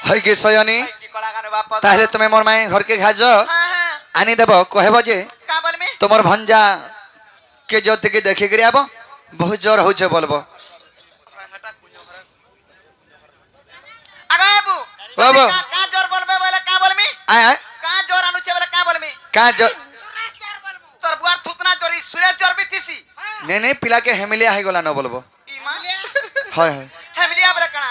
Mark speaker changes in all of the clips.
Speaker 1: হই কি সয়নি তাহলে তুমি মোর মাই ঘরকে ঘাজ আনি দেব কহেব যে তোমার ভঞ্জা কে জোর থেকে দেখি করি আব বহুত জ্বর হচ্ছে বলবো বাবু
Speaker 2: কা জোর বলবে বলে কা বলমি
Speaker 1: আয়
Speaker 2: কা জোর আনুছে বলে কা বলমি
Speaker 1: কা জ্বর
Speaker 2: তোর বুয়ার থুতনা জরি সুরে জোর বিতিছি
Speaker 1: নে নে পিলাকে হেমিলিয়া হয়ে গলা ন বলবো
Speaker 2: ইমা
Speaker 1: হয় হয়
Speaker 2: হেমলিয়া বলে কানা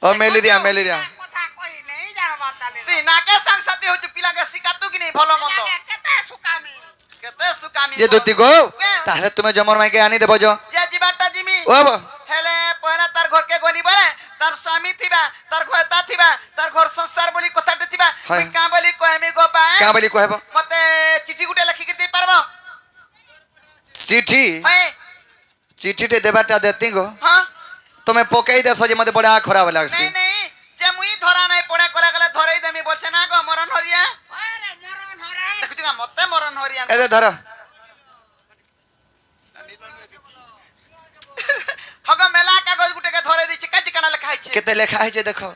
Speaker 1: ও ম্যালেরিয়া ম্যালেরিয়া
Speaker 3: কথা কই নেই জানো বাতালে
Speaker 2: তুই নাকে সাংসাতি হচ্ছে পিলাকে শিকাতু কি নেই ভালো মন্দ
Speaker 3: কেতে সুকামি
Speaker 2: কেতে সুকামি
Speaker 1: যে দুতি গো তাহলে তুমি জমর মাইকে আনি দেব যে
Speaker 2: যে জিবাটা জিমি
Speaker 1: ও বাবা
Speaker 2: হেলে পয়না তার ঘরকে গনি বলে তার স্বামী থিবা তার ঘর তা থিবা তার ঘর সংসার বলি কথাটা থিবা
Speaker 1: হয়।
Speaker 2: তুই কা বলি কইমি গো পা
Speaker 1: কা বলি কহেব
Speaker 2: মতে চিঠি গুটে লেখি কি দেই পারবো
Speaker 1: চিঠি
Speaker 2: হ্যাঁ
Speaker 1: চিঠিতে দেবাটা দেতি গো
Speaker 2: হ্যাঁ
Speaker 1: তুমি পকাই দেছ যে মতে বড় খারাপ লাগছি
Speaker 2: নেই নেই যে মুই ধরা নাই পড়ে করে গেলে ধরেই দেমি বলছে না গো মরণ হরিয়া
Speaker 3: ওরে মরণ হরে
Speaker 2: দেখুছি গা মতে মরণ হরিয়া
Speaker 1: এ যে ধর
Speaker 2: হগ মেলা কাগজ গুটেকে ধরে দিছি কাজি কানা লেখা আছে
Speaker 1: কেতে লেখা হয়েছে দেখো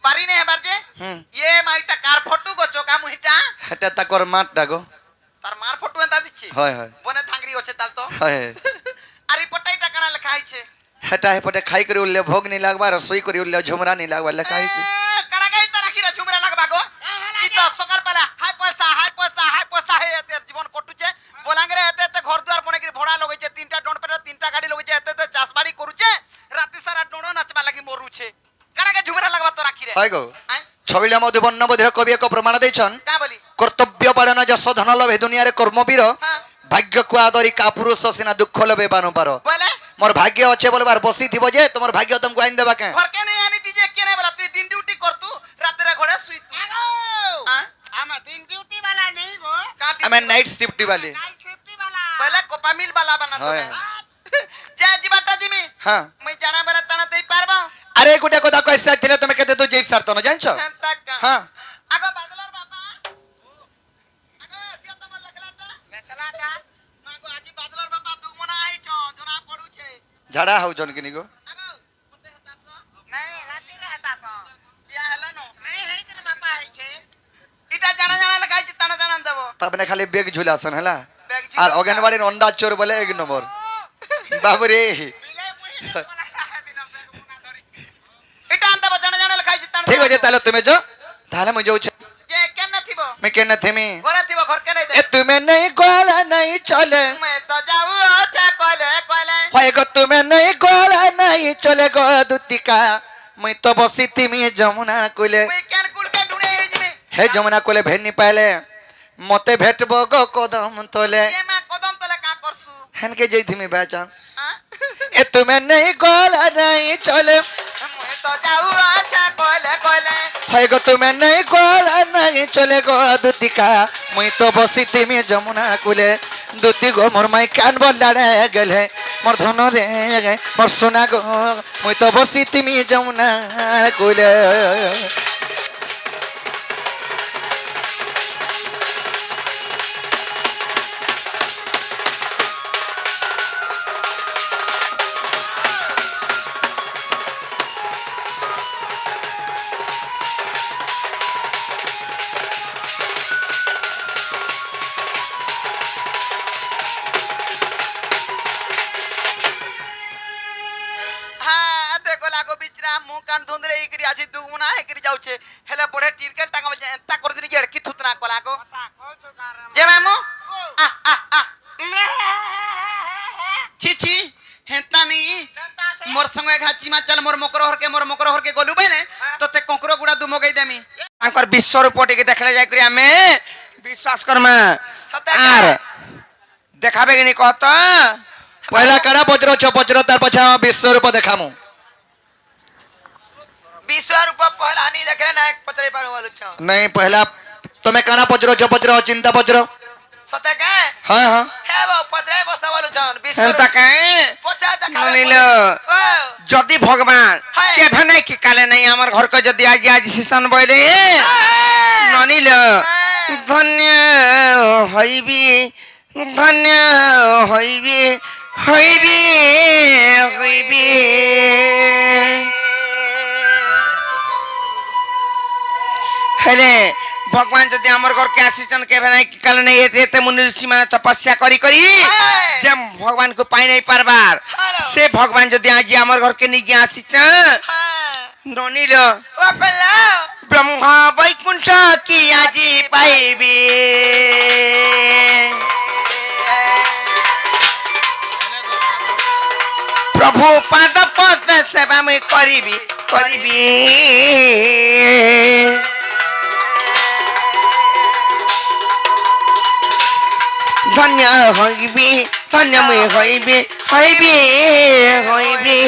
Speaker 2: পারি নে এবার যে
Speaker 1: হুম
Speaker 2: ইয়ে মাইটা কার ফটো গো চোকা মুহিটা
Speaker 1: এটা তাকর মাঠটা গো
Speaker 2: তার মার ফটো এন্তা দিচ্ছি
Speaker 1: হয় হয়
Speaker 2: বনে থাংরি আছে তাল তো
Speaker 1: হয়
Speaker 2: আর এই পটাইটা কানা লেখা আছে
Speaker 1: হেটা হেপটে খাই করে উঠলে ভোগ নি লাগবা রসই করে উঠলে ঝুমরা নি লাগবা লেখা হয়েছে
Speaker 2: কানা গাই তো রাখিরা ঝুমরা লাগবা গো ই তো সকাল বেলা হাই পয়সা হে এতে জীবন কটুছে বলাঙ্গরে এতে ঘর দুয়ার বনে কি ভড়া লগাইছে তিনটা ডন পেরে তিনটা গাড়ি লগাইছে এতে চাষবাড়ি করুছে রাতে সারা ডন নাচবা লাগি মরুছে কানা গাই ঝুমরা লাগবা তো রাখিরে
Speaker 1: হয় গো
Speaker 2: আই
Speaker 1: ছবিলা মধ্যে বর্ণবোধের কবি এক প্রমাণ দিয়েছেন
Speaker 2: কা বলি
Speaker 1: কর্তব্য পালন যশ ধন লভে দুনিয়ারে কর্মবীর
Speaker 2: হ্যাঁ
Speaker 1: ভাগ্যকু আদরি কাপুরুষ সিনা দুঃখ লভে বানু পার
Speaker 2: বলে
Speaker 1: মোর ভাগ্য আছে বলবার বসি থিব যে তোমার ভাগ্য তোমাকে আইন দেবা কে
Speaker 2: ঘর কেনে আনি দিজে কেনে বলা তুই দিন ডিউটি করতু রাতে ঘরে শুই তু
Speaker 3: আগো আমার দিন ডিউটি वाला নেই গো
Speaker 1: আমি নাইট শিফট वाले
Speaker 3: নাইট শিফট वाला
Speaker 2: বলে কোপা মিল বালা বানা তো
Speaker 1: হয়।
Speaker 2: যে জিবাটা জিমি
Speaker 1: হ্যাঁ
Speaker 2: মই জানা বেলা টানা দেই পারবা
Speaker 1: আরে গোটা কথা কইসা ছিলে তুমি কেতে তো যেই সারতো না জানছো
Speaker 2: হেন্তা
Speaker 1: হ্যাঁ
Speaker 2: আগো বাদলার বাবা আগো দিও তোমার লাগলাটা
Speaker 3: মেছলাটা
Speaker 2: আগো আজি বাদলার বাবা দু মনা আইছ জনা পড়ুছে
Speaker 1: ঝাড়া হউজন কিনি গো
Speaker 2: আগো মতে হতাছ
Speaker 3: নাই রাতি রাতাস
Speaker 2: বিয়া হলো ন
Speaker 3: নাই হেইতর বাপা হইছে
Speaker 2: এটা জানা জানা লেখাইছে টানা জানা দেব
Speaker 1: তারপরে খালি বেগ ঝুলাসন হেলা
Speaker 2: ব্যাগ
Speaker 1: আর অঙ্গনবাড়ির অন্ডা চোর বলে এক নম্বর বাবুরে
Speaker 3: বিলে পুহি কোনা দিন বেগ মুনা ধরি
Speaker 2: এটা আন দেব জানা জানা লেখাইছে টানা
Speaker 1: ঠিক আছে তাহলে তুমি যাও তাহলে মই যাউছি
Speaker 2: যে কেন থিব
Speaker 1: मैं कहना थे मैं
Speaker 2: ঘরে থিব ঘর কেনে দে
Speaker 1: ए तुम्हें नहीं गोला नहीं चले
Speaker 2: मैं तो जाऊ আছে কইলে কইলে
Speaker 1: होए गो तुम्हें नहीं गोला नहीं चले गो दुतिका मैं तो बसी तिमी जमुना कोले
Speaker 2: মই কেন কুলকে ঢুনে হিজমি
Speaker 1: हे जमुना कोले भेटनी पाले मते भेटबो गो कदम तोले
Speaker 2: এ মা কদম তলে কা করছু
Speaker 1: हन के जई थिमी बाचांस
Speaker 2: হ্যাঁ
Speaker 1: ए तुम्हें नहीं गोला नहीं चले
Speaker 2: मैं तो जाऊ আছে কইলে কইলে
Speaker 1: होए गो तुम्हें नहीं गोला नहीं चले गो दुतिका मैं तो बसी तिमी जमुना कोले दुति गो मोर माई कान बोलाड़े गेले मोर धन रे मोर सोना गो मैं तो बसी तिमी जमुना कोले
Speaker 2: হ্যাঁ দেখো লাগো বিচরা মুখ কান ধুন্দরে ইকরি আজি দুগুনা হেকরি যাউছে হেলে পড়ে টিরকেল টাকা বলছে এন্তা করে দিনি কি থুতনা কলা গো
Speaker 3: কথা কইছো কারম
Speaker 2: যে মামু ছি ছি হেন্তা নি মোর সঙ্গে ঘাচি মা চল মোর মকর হরকে গলু বেলে তোতে কঙ্কর গুড়া দু মগাই দেমি
Speaker 4: তাঙ্কর বিশ্বর পটিকে দেখলে যাই করি আমি বিশ্বাস করমা
Speaker 2: সতে
Speaker 4: আর দেখাবে কিনি কত
Speaker 1: पहला कड़ा पचरो तार पछा 20 रुपया देखामु
Speaker 2: 20 रुपया पहला नी देखले ना एक पचरे पर वालु छ
Speaker 1: नहीं पहला तुम्हें कड़ा पचरो चिंता पचरो
Speaker 2: सते के
Speaker 1: हाँ हाँ
Speaker 2: हे बा पचरे बसा वालु छ 20
Speaker 4: হেনতা
Speaker 2: रुपया
Speaker 4: কাই
Speaker 2: পচা দেখা
Speaker 4: ননিল যদি ভগবান
Speaker 2: হ্যাঁ।
Speaker 4: কেভে নাই কি কালে নাই আমার ঘরকে যদি আজ আজ সিস্তান বইলে ননিল ধন্য হইবি ধন্য হইবি হইবি হইবি हेले भगवान जदि हमर घर के आसीचन केबे नहीं कि काल नहीं एते मुनि ऋषि माने तपस्या करी करी जे भगवान को पाई नहीं पारबार से भगवान जदि आज हमर घर के नहीं आसीचन ननिल
Speaker 3: ओ कला
Speaker 4: ब्रह्मा वैकुंठ की आजी पाइबी प्रभु पाद पद्म सेवा में करीबी करीबी धन्य होइबी धन्य में होइबी होइबी होइबी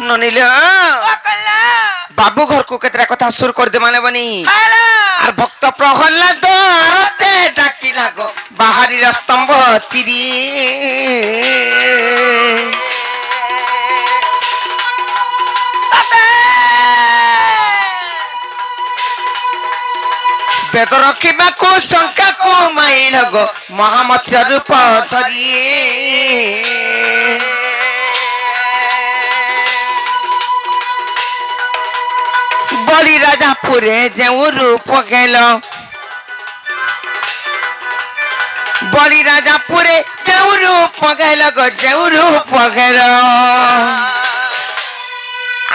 Speaker 4: ननिल
Speaker 3: ओ कला
Speaker 4: बाबू घर को केतरा कथा सुर कर दे माने बनी
Speaker 3: हेलो
Speaker 4: আর ভক্ত প্রহ্লাদ আরতে ডাকি লাগো বাহারির স্তম্ভ চিরি
Speaker 3: সতে
Speaker 4: বেদ রখিবাকু শঙ্কাকু মাই লাগো মহামৎস্য রূপ ধরি বলি রাজাপুরে যে রূপ গেল বলি রাজাপুরে যে রূপ গেল গো যে রূপ গেল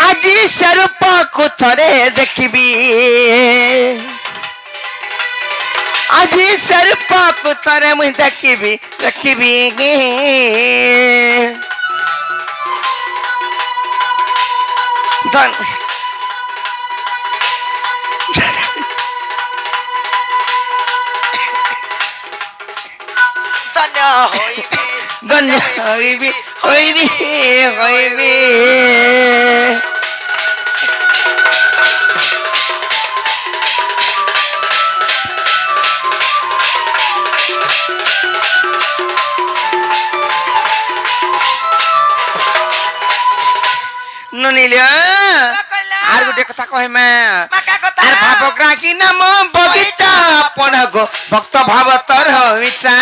Speaker 4: আজি সে রূপকু থরে দেখিবি আজি সে রূপকু থরে মুই দেখিবি দেখিবি ধন
Speaker 3: ধন্য হইবি
Speaker 4: ধন্য হইবি হইবি হইবি ননিল আর গোটে কথা কহিমা
Speaker 3: মাকা কথা
Speaker 4: আর ভাবগ্রাহী নাম বগিচা আপন গো ভক্ত ভাব তর মিঠা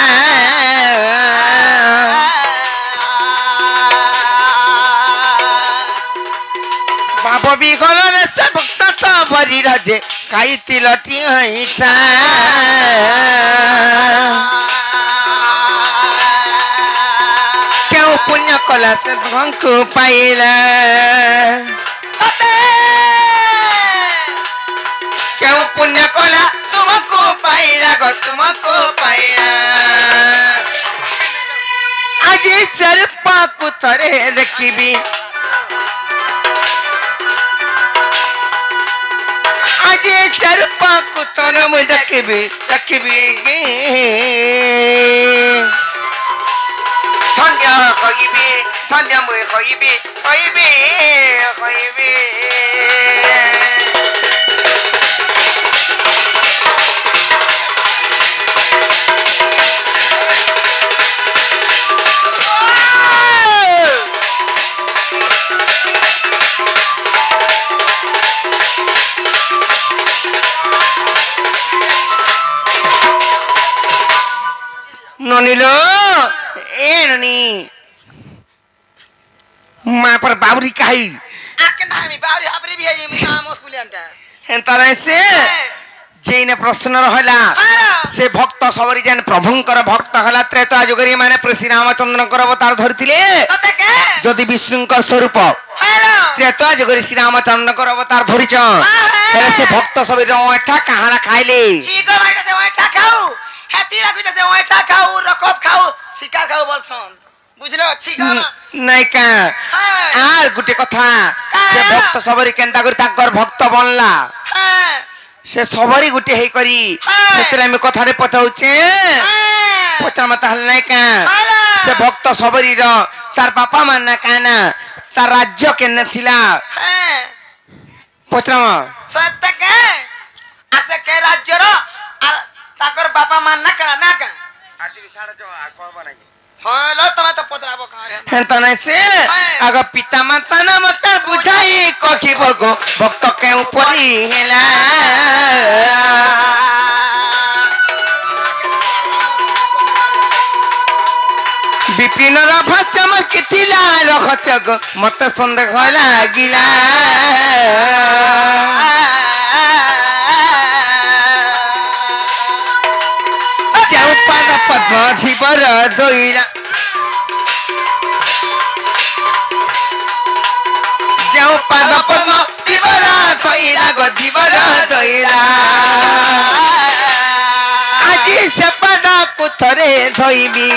Speaker 4: ভাব বিগলরে সে ভক্ত তো বরি রাজে খাইতিলটি হইতা কেউ পুণ্য কলা সে ধঙ্কু পাইলা
Speaker 3: সতে
Speaker 4: কেউ পুণ্য কলা তোমাকে পাইলা গো তোমাকে পাইলা আজি সর্পাকু থরে দেখিবি আজি সর্পাকু থরে মুই দেখিবি দেখিবি ধন্য হইবি ধন্য মুই হইবি হইবি হইবি ননিল এ ননি মা पर बाबरी काई
Speaker 3: আকে না আমি বাউরি হাবরি বিহে আমি নাম স্কুলিয়ানটা
Speaker 4: হেন্তার এসে যেইনে প্রশ্ন রহলা সে ভক্ত সবরি যেন প্রভুঙ্কর ভক্ত হলা ত্রেতা যুগরি মানে শ্রী রামচন্দ্রঙ্কর অবতার ধরিଥିଲେ
Speaker 3: সতে কে
Speaker 4: যদি বিষ্ণুঙ্কর স্বরূপ
Speaker 3: হ্যালো
Speaker 4: ত্রেতা যুগরি শ্রী রামচন্দ্রঙ্কর অবতার ধরিছ হেলে সে ভক্ত সবরি ওঠা কাহারা খাইলে
Speaker 3: চিকো বাইটা সে ওইটা খাও হেতি রাখিটা সে ওইটা খাও রকত খাও শিকার খাও বলছন বুঝলো চিকো
Speaker 4: নাইকা আর গুটে কথা যে ভক্ত সবরি কেন্তা করে তাকর ভক্ত বনলা
Speaker 3: হ্যাঁ
Speaker 4: সে সবরি গুটে হেই করি সেতরে আমি কথারে পঠাউছে পচার মত হল নাইকা সে ভক্ত সবরির তার বাপা মান না কানা তার রাজ্য কেন থিলা
Speaker 3: হ্যাঁ
Speaker 4: পচার
Speaker 3: সতে কে আসে কে রাজ্যর আর তাকর বাপা মান না কেনা না কা হ্যালো তুমি তো পচরাবো কারে
Speaker 4: হেন্তা নাই সে আগ পিতা মাতা নাম তার বুঝাই କହିବ ଗୋ ଭକ୍ତ କେଉଁ ପରି ହେଲା ବିପିନର ଭାଷା କିଥିଲା ରଖଛ ଗୋ ମତେ ସନ୍ଦେହ ଲାଗିଲା ଯେଉଁ ପାଦ ପଦ୍ମ ଧୀବର ଦଇଲା ଯେଉଁ ପାଦ ପଦ୍ମ ଧୀବର ଦଇଲା ଗୋ ଧୀବର ଦଇଲା ଆଜି ସେ ପାଦକୁ ଥରେ ଧୋଇବି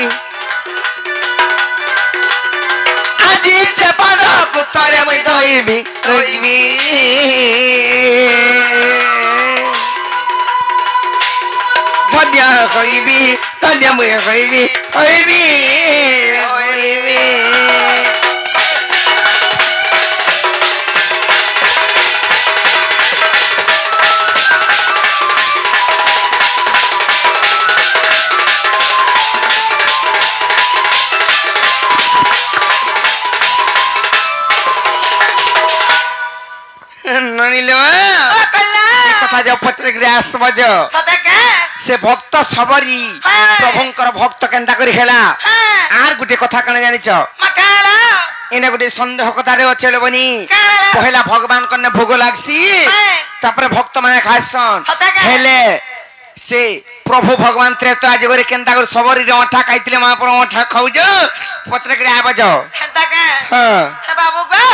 Speaker 4: ଆଜି ସେ ପାଦକୁ ଥରେ ମୁଇଁ ଧୋଇବି ଧୋଇବି ধন্য হইবি ধন্য মুই হইবি হইবি হইবি ননিল কথা যাও পত্রে আসব
Speaker 3: সতে কে
Speaker 4: সে ভক্ত সবরি প্রভুঙ্কর ভক্ত কেন্তা করি হেলা আর গুটে কথা কানে জানিছ
Speaker 3: মাকালা
Speaker 4: এনে গুটে সন্দেহ কথারে অছে লবনি পহেলা ভগবান কনে ভোগ লাগছি তারপরে ভক্ত মানে খাইছন হেলে সে প্রভু ভগবান ত্রেতা যুগরে কেন্তা করে সবরি অঠা খাইতিলে মা পর অঠা খাউজ পত্রে করে আবাজ
Speaker 3: হেন্তা কে
Speaker 4: হ্যাঁ
Speaker 3: হে বাবু গো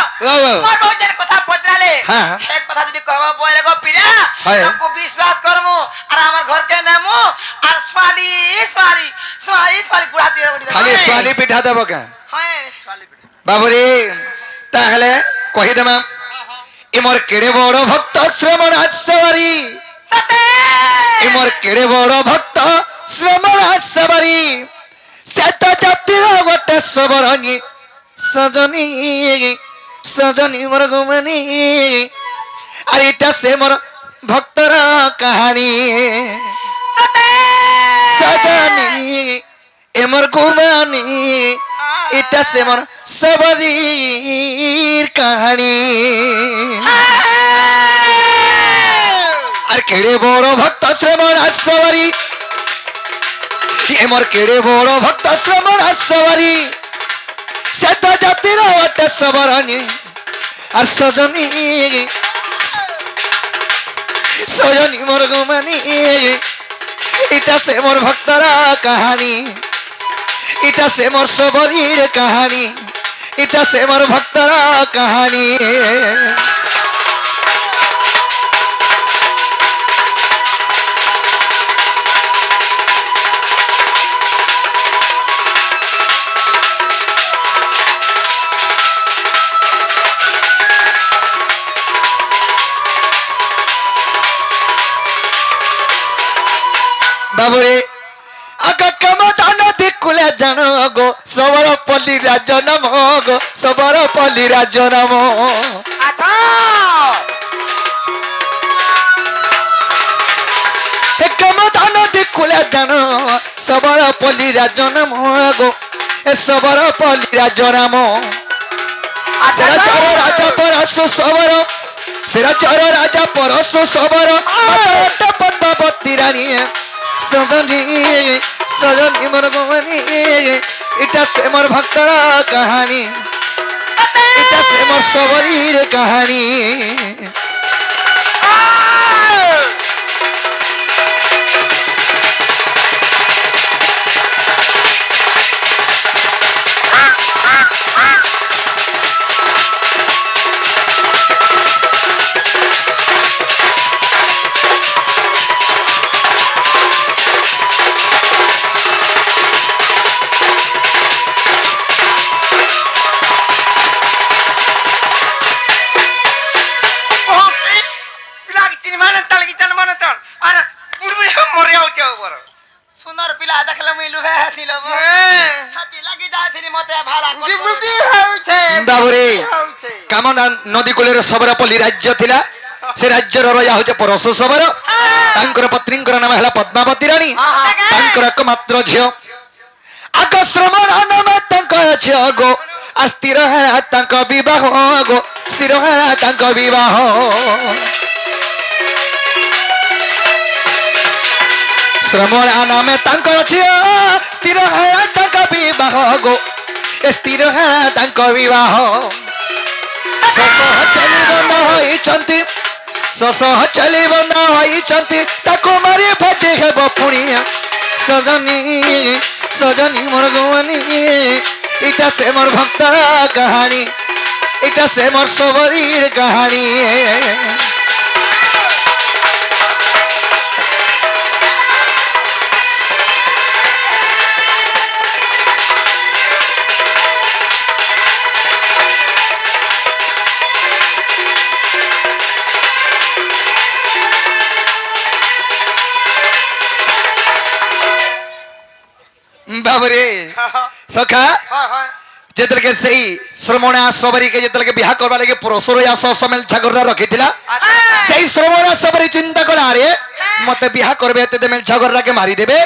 Speaker 3: মোর বহুত জন কথা পচরালে
Speaker 1: হ্যাঁ।
Speaker 3: এক কথা যদি কহবা বলে গো পিরা
Speaker 1: হয়।
Speaker 3: তোকে বিশ্বাস করমু আর আমার ঘর কে নামু আর সোয়ালি সোয়ালি সোয়ালি সোয়ালি গুড়া চিরা বডি
Speaker 1: খালি ছোৱালী পিঠা দেব কে
Speaker 3: হয় সোয়ালি পিঠা
Speaker 1: বাবুরে তাহলে কহিদেমা ইমর কেড়ে বড় ভক্ত শ্রমনাথ সবারি
Speaker 3: সতে
Speaker 1: ইমর কেড়ে বড় ভক্ত শ্রমনাথ সবারি সে তো জাতির গোটে সবরণী সজনী সজনী মোর গুমানি আর এটা সে মোর ভক্তর কাহানি
Speaker 3: সতে
Speaker 1: সজনী এমর গুমানি এটা সে মোর সবরীর কাহানি আর কেড়ে বড় ভক্ত শ্রমনাথ সবারি এমর কেড়ে বড় ভক্ত শ্রমনাথ সবারি সে তো জাতির ওটে সবরণী আর সজনী সজনী মোর গুমানি এটা সে মোর ভক্তর কাহানি এটা সে মোর সবরীর কাহানি এটা সে মোর ভক্তর কাহানি বাবুরে আকা কামদান দিকুলে জানো গো সবর পল্লী রাজ নাম গো সবর পল্লী রাজ নাম
Speaker 3: আচ্ছা
Speaker 1: হে কামদান দিকুলে জানো সবর পল্লী রাজ নাম গো এ সবর পল্লী রাজ নাম সেরা চর রাজা পরশু সবর সেরা চর রাজা পরশু সবর মাতা পদ্মাবতী রানী সজনী সজনী মোর গুমানি এটা সে মোর ভক্তর কাহানি এটা সে মোর সবরীর কাহানি
Speaker 3: সুন্দর পিলা দেখলে মুই লুভে হাসিল হাতি লাগি যাইছিলি মতে ভালা
Speaker 1: বাবুরে কামনা নদী কূলের সবরপল্লী রাজ্য ଥିଲା ସେ ରାଜ୍ୟର ରଜା ହଉଛି ପରଶୁ ସବର ତାଙ୍କର ପତ୍ନୀଙ୍କର ନାମ ହେଲା ପଦ୍ମାବତୀ ରାଣୀ ତାଙ୍କର ଏକମାତ୍ର ଝିଅ ଆଗ ଶ୍ରମଣ ନାମ ତାଙ୍କ ଝିଅ ଗो ଆସ୍ଥିର ହେଲା ତାଙ୍କ ବିବାହ ଗो ସ୍ଥିର ହେଲା ତାଙ୍କ ବିବାହ। ଶ୍ରମଣା ନାମେ ତାଙ୍କର ଝିଅ ସ୍ଥିର ହେଲା ତାଙ୍କ ବିବାହ ଗୋ ସ୍ଥିର ହେଲା ତାଙ୍କ ବିବାହ। ଶଶହ ଚାଲିବ ନ ହୋଇଛନ୍ତି ଶଶହ ଚାଲିବ ନ ହୋଇଛନ୍ତି ତାକୁ ମାରି ଭୋଜି ହେବ ପୁଣି ସଜନୀ ସଜନୀ ମୋର ଗୌଆନୀ ଏଇଟା ସେ ମୋର ଭକ୍ତର କାହାଣୀ ଏଇଟା ସେ ମୋର ସବରୀର କାହାଣୀ। बाबरे सखा जेतलके सही श्रमणा सबरी के जेतलके बिहा करबा लगे परसुर या समेल छागररा रखिथिला सही श्रमणा सबरी चिंता कला रे मते बिहा करबे ते मेल छागररा के मारी देबे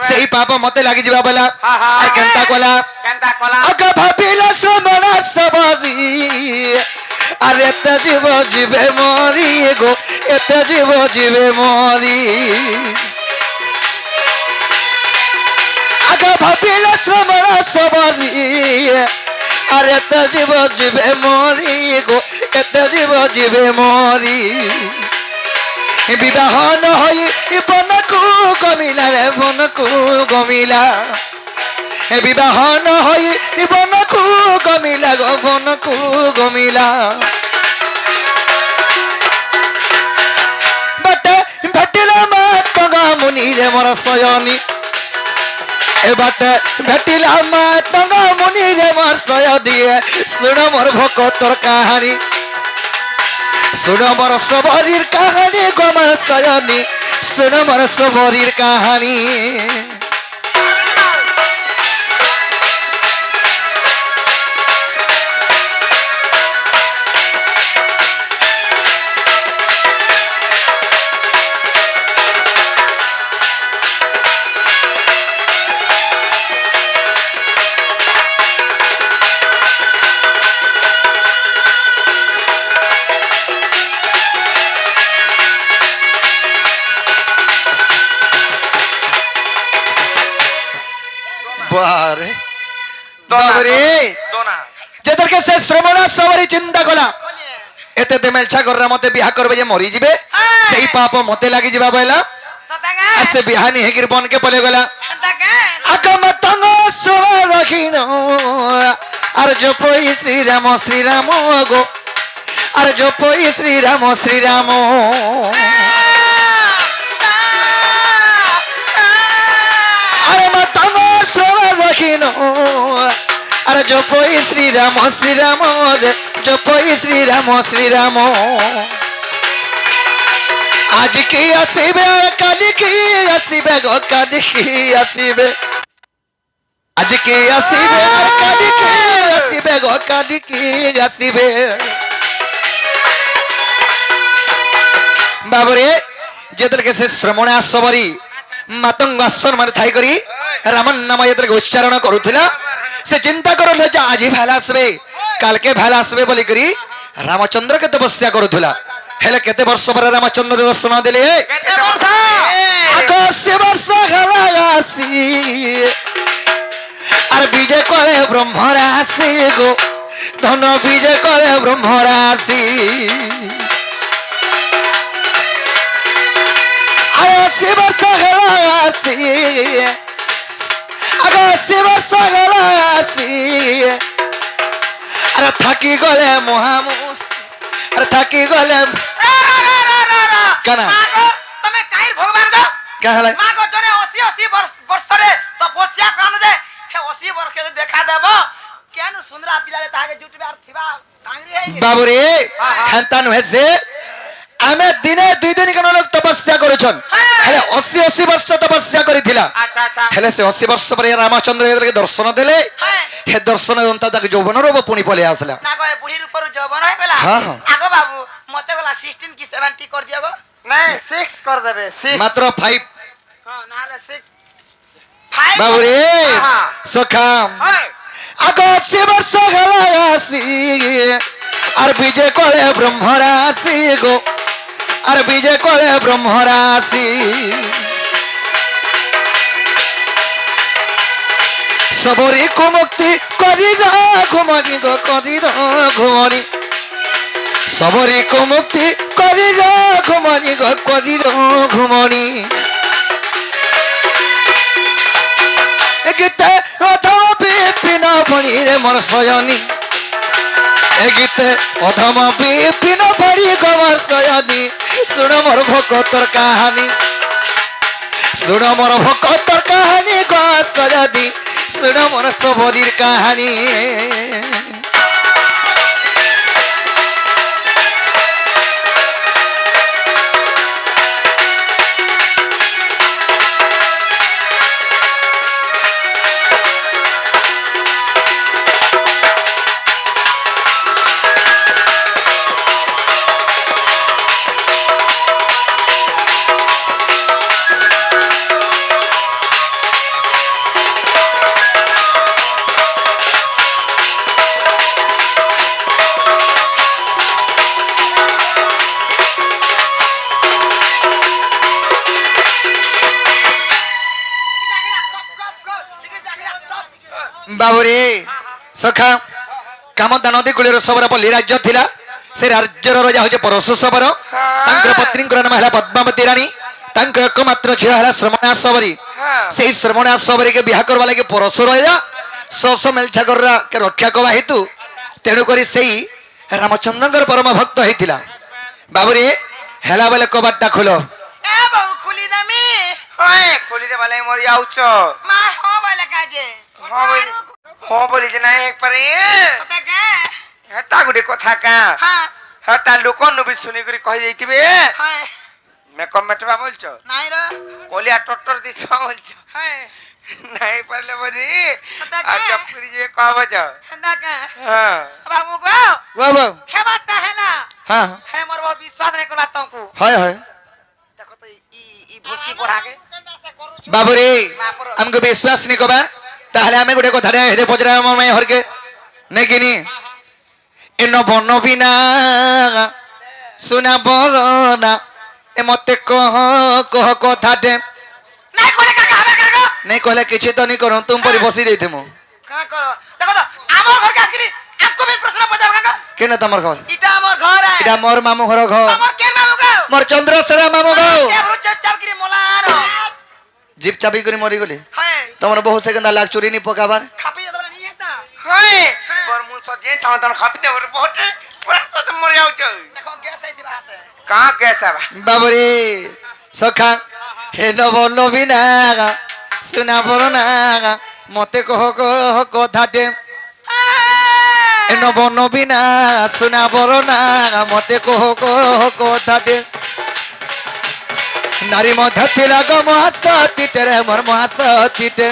Speaker 1: सही पाप मते लागि जिबा बला आ केंता कोला अग भाबिला श्रमणा सबरी अरे त जीव जीवे मोरी गो एत जीव जीवे मोरी भाबिला श्रमणा सबरी अरे त जीव जीवे मोरी गो एत जीव जीवे मोरी विवाह न होई बनकु गमिला रे बनकु गमिला विवाह न होई बनकु गमिला गो बनकु गमिला बट भटिला मातंगा मुनि रे मोर सयनी ए बाटे भेटिला मातंगा मुनि रे मोर सयनी सुन मोर भक्तर कहानी सुन मोर सबरीर कहानी गो मोर सयनी सुन मोर सबरीर कहानी। बारे बाबरे जेतर के से श्रमणा सबरी चिंता कला एते देमेल छागररा मते बिहा करबे जे मरि जिबे सेही पाप मते लागि जिबा बइला
Speaker 3: सतागा
Speaker 1: आ से बिहानी हेगिर बन के पले गला
Speaker 3: सतागा
Speaker 1: अकम तंग सुव रखिनो अर जो पोई श्री राम गो अर जो पोई श्री राम अरे मतंग सुव रखिनो अरे जो पोई श्री राम जो पोई श्री राम आज की आसीबे कल की आसीबे गो कल की आसीबे आज की आसीबे कल की आसीबे गो कल की आसीबे बाबरे जेतल के से श्रमणा सबरी मातंग आसन माने थाई करी रामन नाम जेतल के उच्चारण करूथिला से चिंता करल जे आज भाला आसबे काल के भाला आसबे बोली करी रामचंद्र के तपस्या करूथिला हेले केते वर्ष पर रामचंद्र दर्शन देले
Speaker 2: केते वर्ष
Speaker 1: 81 वर्ष हला आसी और विजय करे ब्रह्म राशि गो धन विजय करे ब्रह्म राशि 80 वर्ष हला आसी 80 वर्ष हला आसी अरे थकी गले महामुस अरे थकी गले काना
Speaker 3: तमे काइर भगवान गो
Speaker 1: कहले
Speaker 3: मां को जने 80 वर्ष रे तपस्या करन जे हे 80 वर्ष के देखा देबो केनु सुंदरा पिलारे तागे जुटबे आर थिबा तांगरी है
Speaker 1: बाबू रे हंता नुहे से आमे दिने 2 दिन कनो लोग तपस्या करूछन हेले 80 वर्ष तपस्या करिथिला
Speaker 2: अच्छा अच्छा
Speaker 1: हेले से 80 वर्ष पर रामचंद्र के दर्शन देले हे दर्शन दंता तक यौवन रो पुनी पले आसला
Speaker 3: ना को बुढ़ी ऊपर जवन है गला
Speaker 1: हां हां
Speaker 3: आगो बाबू मते गला 16 की 70 कर दियो गो
Speaker 2: नहीं 6 कर देबे 6
Speaker 1: मात्र 5
Speaker 2: हां नाले 6 5
Speaker 1: बाबू रे सखाम
Speaker 2: हां
Speaker 1: आगो 80 वर्ष हला आसी আর বিজয় করে ব্রহ্মরাশি গো, আর বিজয় করে ব্রহ্মরাশি। সবরি কুমুক্তি করি ঘুমনি গো, করি ঘুমনি। সবরি কুমুক্তি করি ঘুমনি গো, করি ঘুমনি। গীতে অধম বিপিন ভরি রে মোর শয়নী, এ গীতে অধম বিপিন ভরি গো মোর শয়নী। শুণ মোর ভকতর কাহানী, শুণ মোর ভকতর কাহানী গো শয়নী, শুণ মোর সবরির কাহানী। বাবুরে সখা কামদা নদী কূলের সবর পল্লী রাজ্য ଥିଲା। ସେ ରାଜ୍ୟର ରାଜା ହଉଛି ପରଶୁଶବର। ତାଙ୍କର ପତ୍ନୀଙ୍କର ନାମ ହେଲା ପଦ୍ମାବତୀ ରାଣୀ। ତାଙ୍କ ଏକମାତ୍ର ଝିଅ ହେଲା ଶ୍ରମଣା ସବରୀ। ସେଇ ଶ୍ରମଣା ସବରୀକେ ବିହା କରିବା ଲାଗି ପରଶୁ ରାଜା ଶୋଷ ମେଲଛାଗର ରକ୍ଷା କବା ହେତୁ ତେଣୁକରି ସେଇ ରାମଚନ୍ଦ୍ରଙ୍କର ପରମ ଭକ୍ତ ହେଇଥିଲା। ବାବୁରେ ହେଲା ବେଲେ କବାଟଟା ଖୋଲ।
Speaker 3: ए बहु खुली दमी
Speaker 4: হয় খুলিতে ভালে মরি যাচ্ছ।
Speaker 3: मा हो वाला काजे
Speaker 4: হ্যাঁ বলি যে নাই একবারে
Speaker 3: पता के
Speaker 4: হেটা গুটি কথা কা
Speaker 3: हां
Speaker 4: হেটা লোক নবি শুনি করে কই যাইতিবে
Speaker 3: हाय
Speaker 4: মেকম মেটবা বলছ
Speaker 3: নাই রে
Speaker 4: কলিয়া টটর দিছ বলছ
Speaker 3: हाय
Speaker 4: নাই পারলে বলি
Speaker 3: কথা কা?
Speaker 4: আর জব করি যে কব যা
Speaker 3: हंदा के
Speaker 4: হ্যাঁ
Speaker 3: बाबू को
Speaker 1: বাবু
Speaker 3: खेबाटा है ना
Speaker 1: হ্যাঁ
Speaker 3: है मोर वो विश्वास नहीं करता तुमको
Speaker 1: হয় হয়
Speaker 3: देखो तो ई भुसकी पढ़ा के
Speaker 1: বাবুরে আমাকে বিশ্বাস নি কবার তাহলে আমি গোটে কথা হেদে পচরা মে হরকে নেকিনি এন বন বিনা শুনা বলনা এ মতে কহ কহ কথাটে
Speaker 3: नहीं कोले का हबे का
Speaker 1: নেই কহলে কিছু তো নি করো তুমি পরি বসি দেইতেমু
Speaker 3: का करो देखो तो आमो घर के आसकरी आपको भी प्रश्न पजाब का
Speaker 1: কেন তোমার ঘর
Speaker 3: इटा हमर घर है
Speaker 1: এটা মোর মামু ঘর ঘর
Speaker 3: हमर के बाबू को
Speaker 1: মোর চন্দ্রশেখর মামু ঘর
Speaker 3: के ब्रो चप चप करी मोलानो
Speaker 1: জিপ চাবি করে মরি গলি
Speaker 3: है
Speaker 1: তোমার বহু সেকেন্ড লাগ চুরি নি পকাবার
Speaker 3: खापी तो नहीं है ना
Speaker 4: হয় বর মুন সজে তাও তাও খাপিতে বড় বহুত পুরা তো মরি যাচ্ছ
Speaker 3: देखो गैस आई थी बात है
Speaker 4: কা কেসা বা
Speaker 1: বাবুরে সখা হে নব নবীনা শুনা বলনা মতে কহ কহ কথাটে এ নব নবীনা শুনা বলনা মতে কহ কহ কথাটে নারী মধ্যে ছিল গো মহাসতীতে রে মোর মহাসতীতে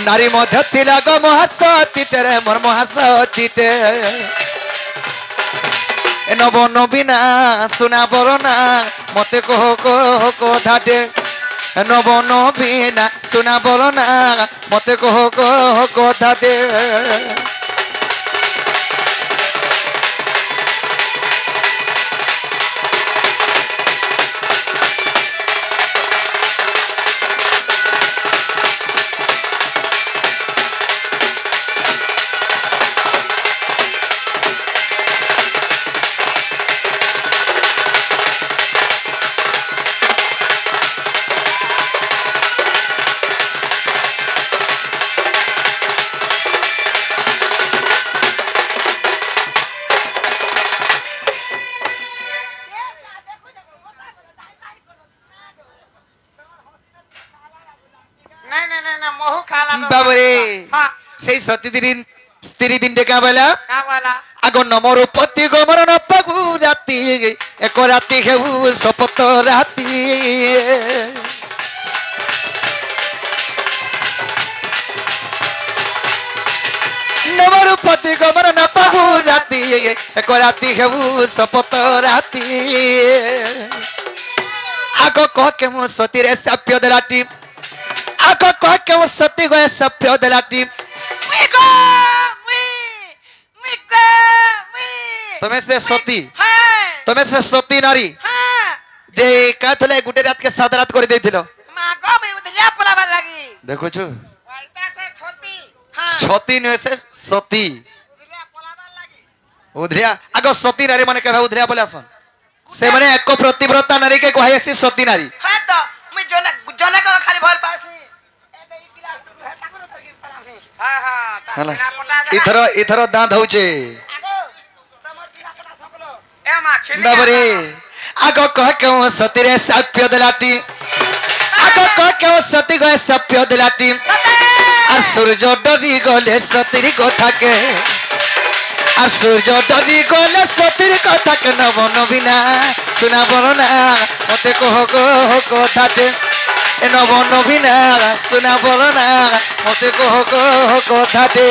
Speaker 1: নারী মধ্যে ছিল গো মহাসতীতে রে মোর মহাসতীতে এ নব নবীনা শুনা বলনা মতে কহ কহ কথাটে নব নবীনা শুনা বলনা মতে কহ কহ কথাটে
Speaker 3: नहीं नहीं नहीं मोह खाला
Speaker 1: বাবরে
Speaker 3: हां
Speaker 1: সেই সতীদিন স্ত্রী দিন ডেকা বেলা
Speaker 3: का वाला
Speaker 1: আগ নমর পতি গমর নপাগু রাতি এক রাতি হেউ শপথ রাতি নমর পতি গমর নপাগু রাতি এক রাতি হেউ শপথ রাতি আগ কহ কে মো সতীরে সাপ্য দেলাটি আগ কহ কে মো সতী গয়ে সাপ্য দেলাটি
Speaker 3: Migo! Migo!
Speaker 1: তুমি সে সতী
Speaker 3: হ্যাঁ
Speaker 1: তুমি সে সতী নারী
Speaker 3: হ্যাঁ
Speaker 1: যে কা থলে গুটে রাতকে সাদা রাত করে দিয়েছিল
Speaker 3: মা গো মুই উদলিয়া পলাবার লাগি
Speaker 1: দেখুছু
Speaker 3: ওইটা সে ছতি হ্যাঁ
Speaker 1: সতী নয় সে সতী
Speaker 3: উদলিয়া পলাবার লাগি
Speaker 1: উধরিয়া আগ সতী নারী মানে কেবে উধরিয়া বলে আসন সে মানে এক প্রতিব্রতা নারী কে কহাই আসি সতী নারী
Speaker 3: হ্যাঁ তো মুই জনে জনে কো খালি ভল পাইছি এ দেই পিলা তাকো তো কি পালামি হ্যাঁ হ্যাঁ
Speaker 1: ହେଲା
Speaker 3: না পটা
Speaker 1: ইথর দাঁত হউছে
Speaker 3: আগো তোমার পিলা পটা সকলো এ মা খেলি
Speaker 1: বাবরে আগ কহ কেউ সতীরে সাপ্য দেলাটি আগ কহ কেউ সতী গয়ে সাপ্য দেলাটি আর সূর্য ডরি গলে সতীর কথাকে আর সূর্য ডরি গলে সতীর কথাকে নব নবীনা শোনা বলো না মতে কহ কহ কথাতে এ নব নবীনা শোনা বলো না মতে কহ কহ কথাতে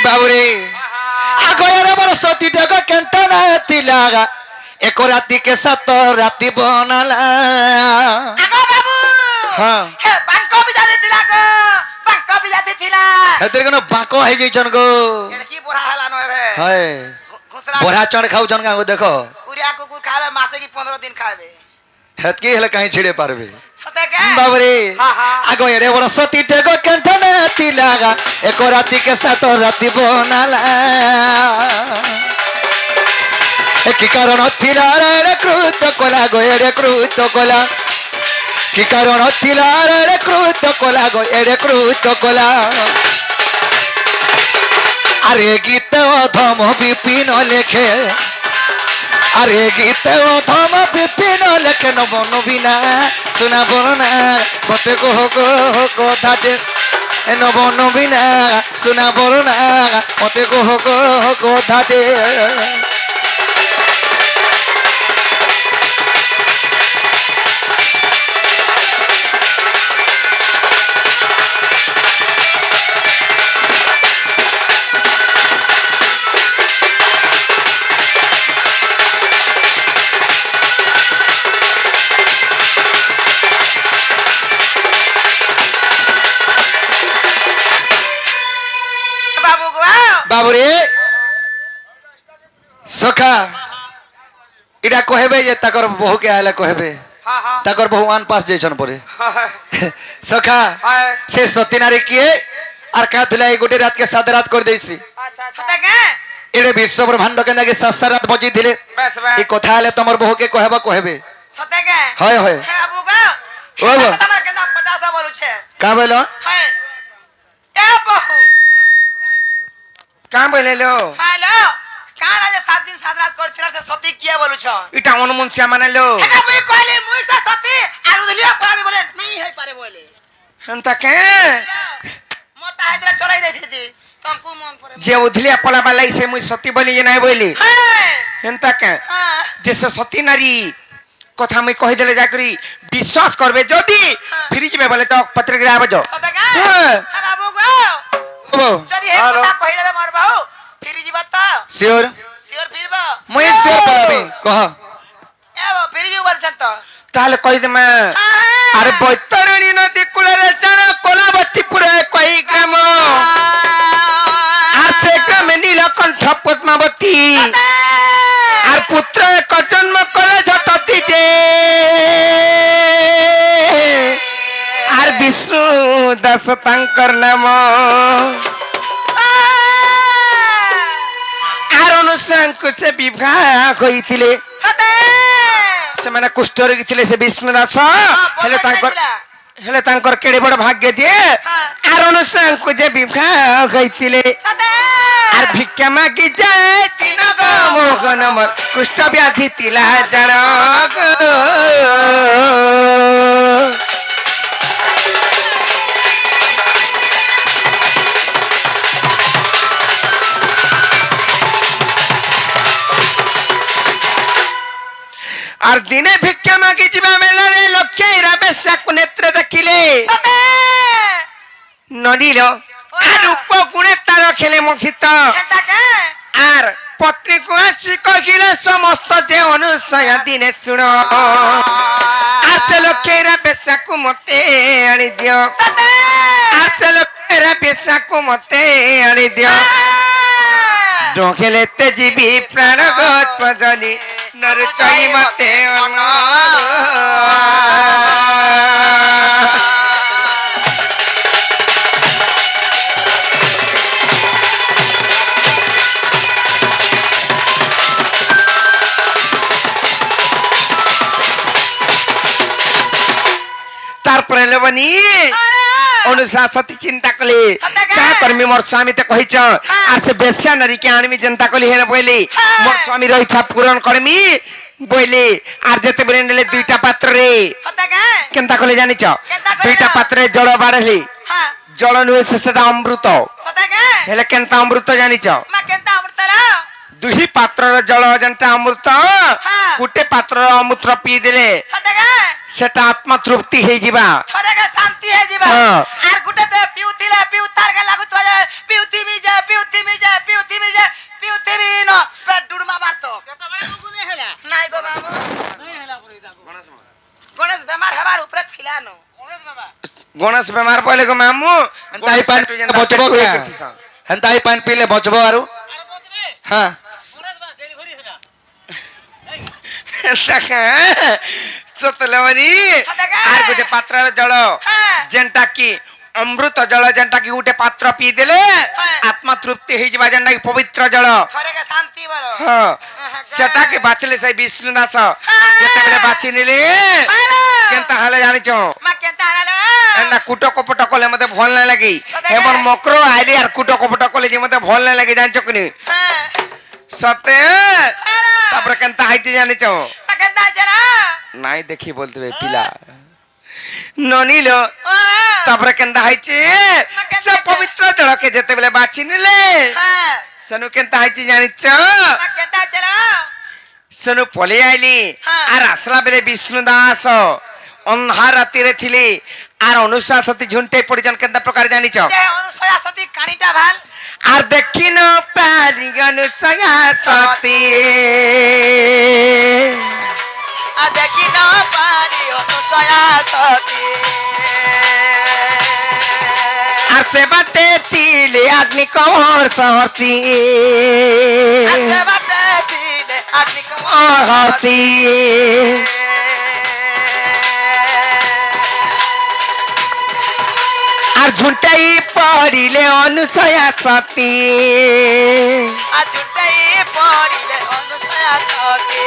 Speaker 1: বাবুরে আগরে বড় সতীটাক কেন্ট না তিলাগা এক রাতি কে সাত রাতি বনালা
Speaker 3: আগো বাবু
Speaker 1: হ্যাঁ
Speaker 3: হে বাঙ্ক বিজাতি থিলা গো বাঙ্ক বিজাতি থিলা
Speaker 1: হেতের কোন বাঁক হয়ে যাইছন গো
Speaker 3: এটা কি বড়া হলা নবে
Speaker 1: হয়
Speaker 3: ঘুসরা
Speaker 1: বড়া চড় খাউছন গা দেখো
Speaker 3: কুরিয়া কুকুর খালে মাসে কি 15 দিন খাবে
Speaker 1: হেতকি হেলে কাই ছিড়ে পারবে
Speaker 3: সতে কে
Speaker 1: বাবরে
Speaker 3: হ্যাঁ, হ্যাঁ।
Speaker 1: আগ এড়ে বড় সতীটাক কেন্ট না তিলাগা এক রাতি কে সাত রাতি বনালা কি কারণ ଥିଲା রে কৃত কলা গো এড়ে কৃত কলা কি কারণ ଥିଲା রে কৃত কলা গো এড়ে কৃত কলা আরে গীত অধম বিপিন লেখে আরে গীত অধম বিপিন লেখে নব নবীনা শোনা বলনা মতে কহ কহ কথাতে এ নব নবীনা শোনা বলনা মতে কহ কহ কথাতে
Speaker 3: বাবু গো
Speaker 1: বাবুরে সখা এটা কহেবে যে তাকর বহুকে আইলে কহেবে
Speaker 3: হ্যাঁ হ্যাঁ
Speaker 1: তাকর বহু আন পাস যাইছন পরে সখা
Speaker 3: হ্যাঁ
Speaker 1: সে সতী নারী কিয়ে আর কা তুলা এই গোটে রাতকে সাদা রাত করে দিয়েছি
Speaker 3: আচ্ছা সতে কে
Speaker 1: এড়ে বিশ্ব ব্রহ্মাণ্ড কে নাকি সাত রাত বজি দিলে
Speaker 3: বেশ
Speaker 1: এই কথা হলে তোমার বহুকে কহেবা কহেবে
Speaker 3: সতে কে
Speaker 1: হয় হয়
Speaker 3: হে বাবু গো
Speaker 1: ও বাবু।
Speaker 3: তোমার কেনা 50 বলুছে
Speaker 1: কা বল
Speaker 3: হ্যাঁ এ বহু
Speaker 4: কাম বলে লো
Speaker 3: হ্যালো কাল আজ 7 দিন 7 রাত করছিল সে সতী কিয়া বলুছ
Speaker 4: এটা অনুমুন্সিয়া মানে লো
Speaker 3: এটা মুই কইলি মুই সে সতী আর উদলিয়া পড়াবি বলে নাই হই পারে বলে
Speaker 4: হেন্তা কে
Speaker 3: মোটা হাইদরা চড়াই দেইছি তমকু মন পড়ে
Speaker 4: যে উধলিয়া পলাবার লাগি সে মুই সতী বলি যে নাই বলি
Speaker 3: হ্যাঁ
Speaker 4: হেন্তা কে
Speaker 3: হ্যাঁ
Speaker 4: যে সে সতী নারী কথা মুই কহি দেলে যাকরি বিশ্বাস করবে যদি ফিরি যাবে বলে তো পত্রিকা আবজ
Speaker 3: সতে কে
Speaker 4: হ্যাঁ।
Speaker 3: হে বাবু গো যদি হে কথা কই দেবে মোর বাহু ফিরি ଯିବା ତ
Speaker 1: শিওর
Speaker 3: সিওর ফিরব
Speaker 1: মুই শিওর পলাবি কহ
Speaker 3: এ বাবু ফিরি ଯିବ বলছন্ত
Speaker 4: তাহলে কই দেমা আরে বৈতরণী নদী কূলের জানা কোলাবতী পুরে কই গ্রাম আর সে গ্রামে নীলকণ্ঠ পদ্মাবতী আর পুত্র এক জন্ম কলে ঝটতি যে আর বিষ্ণু দাস তাঙ্কর নাম আর অনুসাঙ্কু সে বিবাহ হইଥିଲେ
Speaker 3: সতে
Speaker 4: ସେମାନେ କୁଷ୍ଠ ରୋଗୀ ଥିଲେ ସେ ବିଷ୍ଣୁ ଦାସ ହେଲେ ତାଙ୍କର କେଡେ ବଡ ଭାଗ୍ୟ ଯେ ଆରଣ ସାଙ୍କୁ ଯେ ବିବାହ ହୋଇଥିଲେ
Speaker 3: ସତେ
Speaker 4: আর ভিক্ষা মাগি যায় দিন গো মোহন মোর কুষ্ঠ ব্যাধি ଥିଲା জান গো। আর দিনে ভিক্ষা মাগি যা মেলারে ননিল আর উপগুণে তার খেলে মথিত
Speaker 3: কেনতা কে
Speaker 4: আর পত্রিকা আসি কহিলে সমস্ত যে অনুসয়া দিনে শুণ আর সে লোকেরা বেচাকু মতে আনি দিও
Speaker 3: সতে
Speaker 4: আর সে লোকেরা বেচাকু মতে আনি দিও ডোখেলে তে জীবি প্রাণ গত জলি নর চাই মতে তারপরে লবনি অনুশাসতি চিন্তা কলি কা করমি মোর স্বামী তে কহিছ আর সে বেশ্যা নারী কে আনমি চিন্তা কলি হেলে বইলি মোর স্বামীর ইচ্ছা পূরণ করমি বইলি আর যেতে বলে নেলে দুইটা পাত্রে
Speaker 3: সতে কে
Speaker 4: কেনতা কলি জানিছ
Speaker 3: কেনতা কলি
Speaker 4: দুইটা
Speaker 3: না?
Speaker 4: পাত্রে জল বাড়লি
Speaker 3: হ্যাঁ
Speaker 4: জল নুয়ে সেটা অমৃত
Speaker 3: সতে কে
Speaker 4: হেলে কেনতা অমৃত জানিছ
Speaker 3: মা কেনতা অমৃতর
Speaker 4: দুই পাত্রর জল যেটা অমৃত
Speaker 3: হ্যাঁ।
Speaker 4: গোটে পাত্রর অমৃত পিই দেলে
Speaker 3: সতে কে
Speaker 4: সেটা আত্মা তৃপ্তি হয়ে যাবা
Speaker 3: থরে কে শান্তি হে যিবা
Speaker 4: হ্যাঁ।
Speaker 3: আর গুটে তে পিউতিলে পিউতার কে লাগু তোরে পিউতি মি যা পিউতি মি ন পেট ডুড়মা মারতো নাই গো বাবু গণেশ বেমার হেবার উপরে থিলানো
Speaker 4: গণেশ বেমার পড়লে গো মামু
Speaker 1: তাই পান বচবো হেন তাই পান পিলে বচবো আরু হ্যাঁ
Speaker 4: সতলবনি আর গোটে পাত্রর জল
Speaker 3: হ্যাঁ।
Speaker 4: যেনটা কি অমৃত জল যেনটা কি গোটে পাত্র পিই দেলে
Speaker 3: হ্যাঁ।
Speaker 4: আত্মা তৃপ্তি হয়ে যাবা যেনটা কি পবিত্র জল
Speaker 3: থরে কে শান্তি বড়
Speaker 4: হ্যাঁ সেটাকে বাঁচলে সেই বিষ্ণু দাস যেতেবেলে বাঁচি নিলে কেনতা হলে জানিছ
Speaker 3: মা কেনতা হারালো
Speaker 4: না কুটো কপট কলে মতে ভাল না লাগে এমন মকর আইলে আর কুটো কপট কলে যে মতে ভাল না লাগে জানিছ কিনি
Speaker 3: হ্যাঁ
Speaker 4: সতে তারপরে কেনতা হাইতে জানিছ
Speaker 3: মা কেনতা চলা
Speaker 4: নাই দেখি বলতে হবে পিলা ননিল তারপরে কেনতা হাইছে সে পবিত্র জলকে যেতেবেলে বাঁচি নিলে
Speaker 3: হ্যাঁ
Speaker 4: সেনু কেনতা হাইছে জানিছ
Speaker 3: মা কেনতা চলা
Speaker 4: সেনু পলে আইলি
Speaker 3: হ্যাঁ।
Speaker 4: আর আসলা বেলে বিষ্ণু দাস অন্ধার রাতিরে থিলি আর অনুশাসতি ঝুন্টে পড়িজন কেনতা প্রকার জানিছ
Speaker 3: যে অনুসয়া সতী কানিটা ভাল
Speaker 4: আর দেখি ন পারি অনুশাসতি
Speaker 3: আর দেখি না পারি অনুসয়া সতী
Speaker 4: আর সে বাটে তিলে আগ্নি কমর সহরছি
Speaker 3: আসে বাটে দিলে আগ্নি
Speaker 4: হরছি আর ঝুঁটাই পড়িলে অনুসয়া সতী
Speaker 3: আর ছুটাই পড়িলে অনুসয়া সতী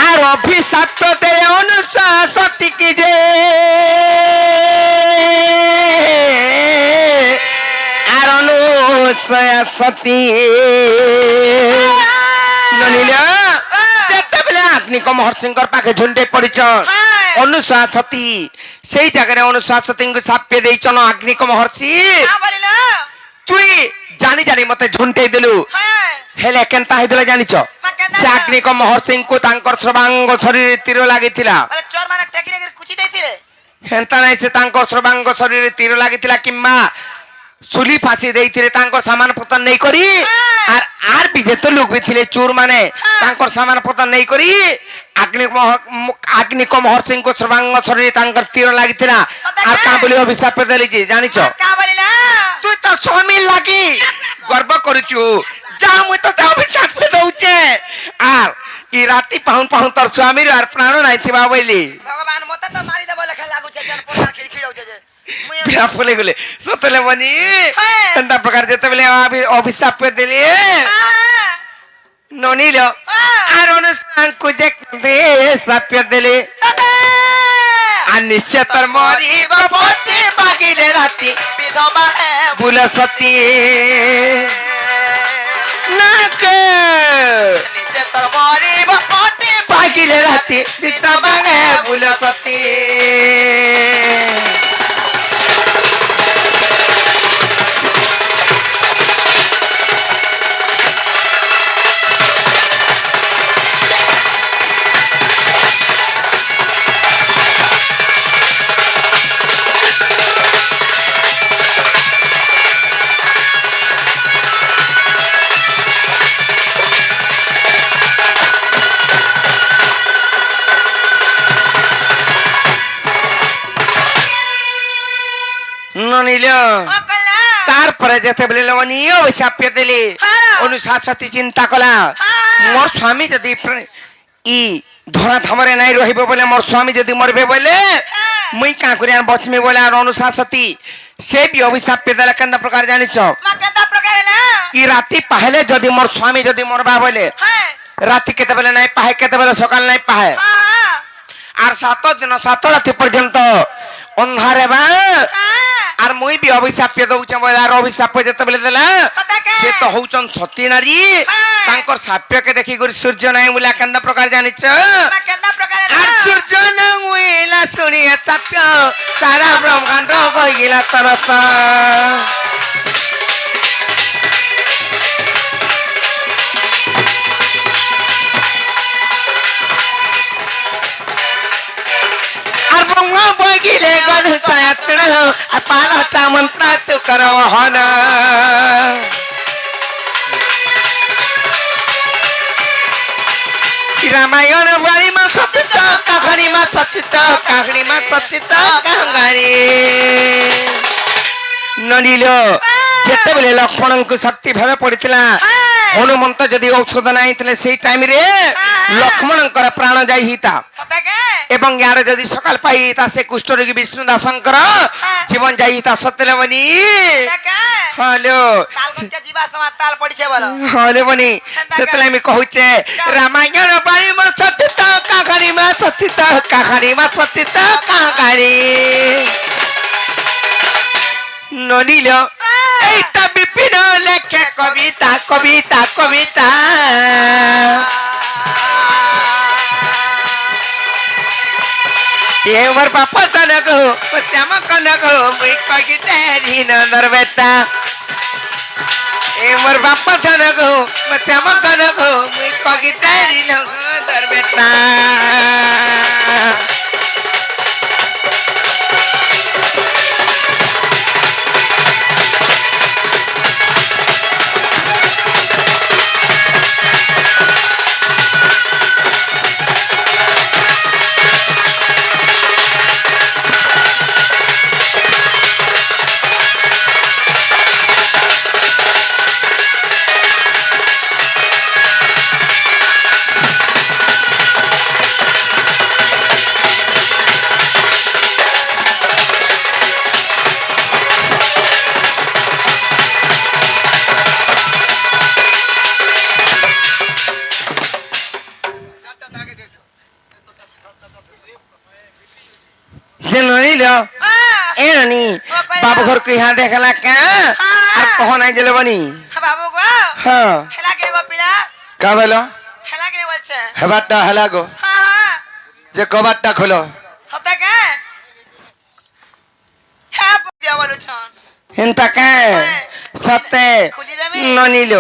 Speaker 4: আর অভিশাপ দে অনুশাসতি কি যে আর অনুশয়া সতী ননিল যেতেবেলে আগ্নিক মহর্ষিঙ্কর পাখে ঝুন্টে পড়িছ অনুশাসতি সেই জায়গায় অনুশাসতিଙ୍କୁ সাপে ଦେଇଛନ আগ্নিক মহর্ষি
Speaker 3: না বলিল
Speaker 4: তুই জানি জানি মতে ঝুন্টেই দেলু
Speaker 3: হ্যাঁ
Speaker 4: হেলে কেনতা হইদেলে জানিছ সে আগ্নিক মহর্ষিଙ୍କୁ তাঙ্কর সর্বাঙ্গ শরীরে তীর লাগিଥିଲା
Speaker 3: বলে চোর মানে টেকি নেকি কুচি দেইতিলে
Speaker 4: হেন্তা নাই সে তাঙ্কর সর্বাঙ্গ শরীরে তীর লাগিଥିଲା কিংবা সুলি ফাঁসি ଦେଇଥିଲେ ତାଙ୍କର ସାମାନ ପତ୍ର ନେଇ କରି আর ବି ଯେତେ ଲୋକ ବି ଥିଲେ ଚୋର ମାନେ ତାଙ୍କର ସାମାନ ପତ୍ର ନେଇ କରି ଆଗ୍ନିକ ମହର୍ଷିଙ୍କୁ ସର୍ବାଙ୍ଗ ଶରୀରେ ତାଙ୍କର ତୀର ଲାଗିଥିଲା আর କାଁ ବୋଲି ଅଭିଶାପ ଦେଲି ଯେ ଜାଣିଛ
Speaker 3: কা বলিল
Speaker 4: তুই তো স্বামী লাগি গর্ব করুছু যা মুই তো অভিশাপ দউছে আর ই রাতি পাহুন পাহুন তোর স্বামীর আর প্রাণ নাই থিবা বইলি
Speaker 3: ভগবান মতে তো মারি দেব লেখা লাগুছে যেন পোলা খিড়কি যাউছে যে মুই
Speaker 4: বিয়া ফুলে গলে সতলে বনি এন্তা প্রকার যেতে বলে অভিশাপ দেলি ননিল আর অনুসাঙ্কু দেখতে সাপ্য দেলি আর নিশ্চয় তোর মরিব পতি বাগিলে রাতি
Speaker 3: বিধবা হে
Speaker 4: ভুল সতী নাকে
Speaker 3: নিচে তোর মরিব পতি
Speaker 4: বাগিলে রাতি পিতা বাগে ভুল সতী ননিল
Speaker 3: ও কলা
Speaker 4: তারপরে যেতেবেলে লবণী অভিশাপ দেলে
Speaker 3: হ্যাঁ।
Speaker 4: অনুসার সাথী চিন্তা কলা
Speaker 3: হ্যাঁ।
Speaker 4: মোর স্বামী যদি ই ধরা ধামরে নাই রহিব বলে মোর স্বামী যদি মরবে বলে মুই কাঁ করে আর বচমি বলে আর অনুসার সাথী সে বি অভিশাপ দেলে কেন্দ্র প্রকার জানিছ
Speaker 3: মা কেটা প্রকার না
Speaker 4: ই রাতি পাহলে যদি মোর স্বামী যদি মরবা বলে
Speaker 3: হ্যাঁ
Speaker 4: রাতি কেতেবেলে নাই পাহে কেতেবেলে সকাল নাই পাহে
Speaker 3: হ্যাঁ
Speaker 4: আর 7 দিন 7 রাতি পর্যন্ত অন্ধারে বা আর মুই বি অভিশাপ দউছে বলে আর অভিশাপ যেতেবেলে দেলা
Speaker 3: সদাকে
Speaker 4: সে তো হউছন সতী নারী তাঙ্কর সাপ্যকে দেখি করে সূর্য নাই মুলা কেন্দ্র প্রকার জানিছ
Speaker 3: মা কেটা প্রকার
Speaker 4: আর
Speaker 3: না
Speaker 4: সূর্য না মুইলা শুনিয়ে সাপ্য সারা ব্রহ্মাণ্ড কইলা তরত আর ব্রহ্মা বগিলে গণ সায়াত্র আর পালটা মন্ত্র তু করো হন রামায়ণ বাড়ি মা সতীত কাহানি মা সতীত কাহানি মা সতীত কাহানি নলিল যেতেবেলে লক্ষ্মণଙ୍କୁ শক্তি ভাবে পড়িଥିଲା হনুমন্ত যদি ঔষধ নাই তাহলে সেই টাইম রে লক্ষ্মণଙ୍କର ପ୍ରାଣ ଯାଇ হিতা
Speaker 3: সদাকে
Speaker 4: এবং ইয়ার যদি সকাল পাই তা সে কুষ্ঠরোগী বিষ্ণু দাসଙ୍କର জীবন যাই হিতা সত্যলে বনি
Speaker 3: সদাকে
Speaker 4: হ্যালো
Speaker 3: তাল গঞ্জা জীবা সমাজ তাল পড়িছে বলো
Speaker 4: হলে বনি সেতলে আমি কহুছে রামায়ণ বাড়ি মা সতীত কাহানি মা সতীত কাহানি মা সতীত কাহানি নলিল এইটা বিপিন লেখে কবিতা কবিতা কবিতা এবার বাপা তনক শ্যাম কনক মুই কগিতে ঋণ নরবেতা এবার বাপা তনক শ্যাম কনক মুই কগিতে ঋণ নরবেতা যে নলিল এ রানী বাবু ঘর কো ইহা দেখলা কা আর কহ নাই জেলে বনি
Speaker 3: বাবু গো
Speaker 4: হ্যাঁ
Speaker 3: হেলা কে গো পিলা
Speaker 1: কা বলো
Speaker 3: হেলা কে বলছে
Speaker 1: হেবারটা হেলা গো
Speaker 3: হ্যাঁ
Speaker 1: যে কবারটা খোলো
Speaker 3: সদাকে হ্যাঁ দিয়া বলছন
Speaker 4: হেনতা কা সতে
Speaker 3: খুলি দেবে
Speaker 4: ননিল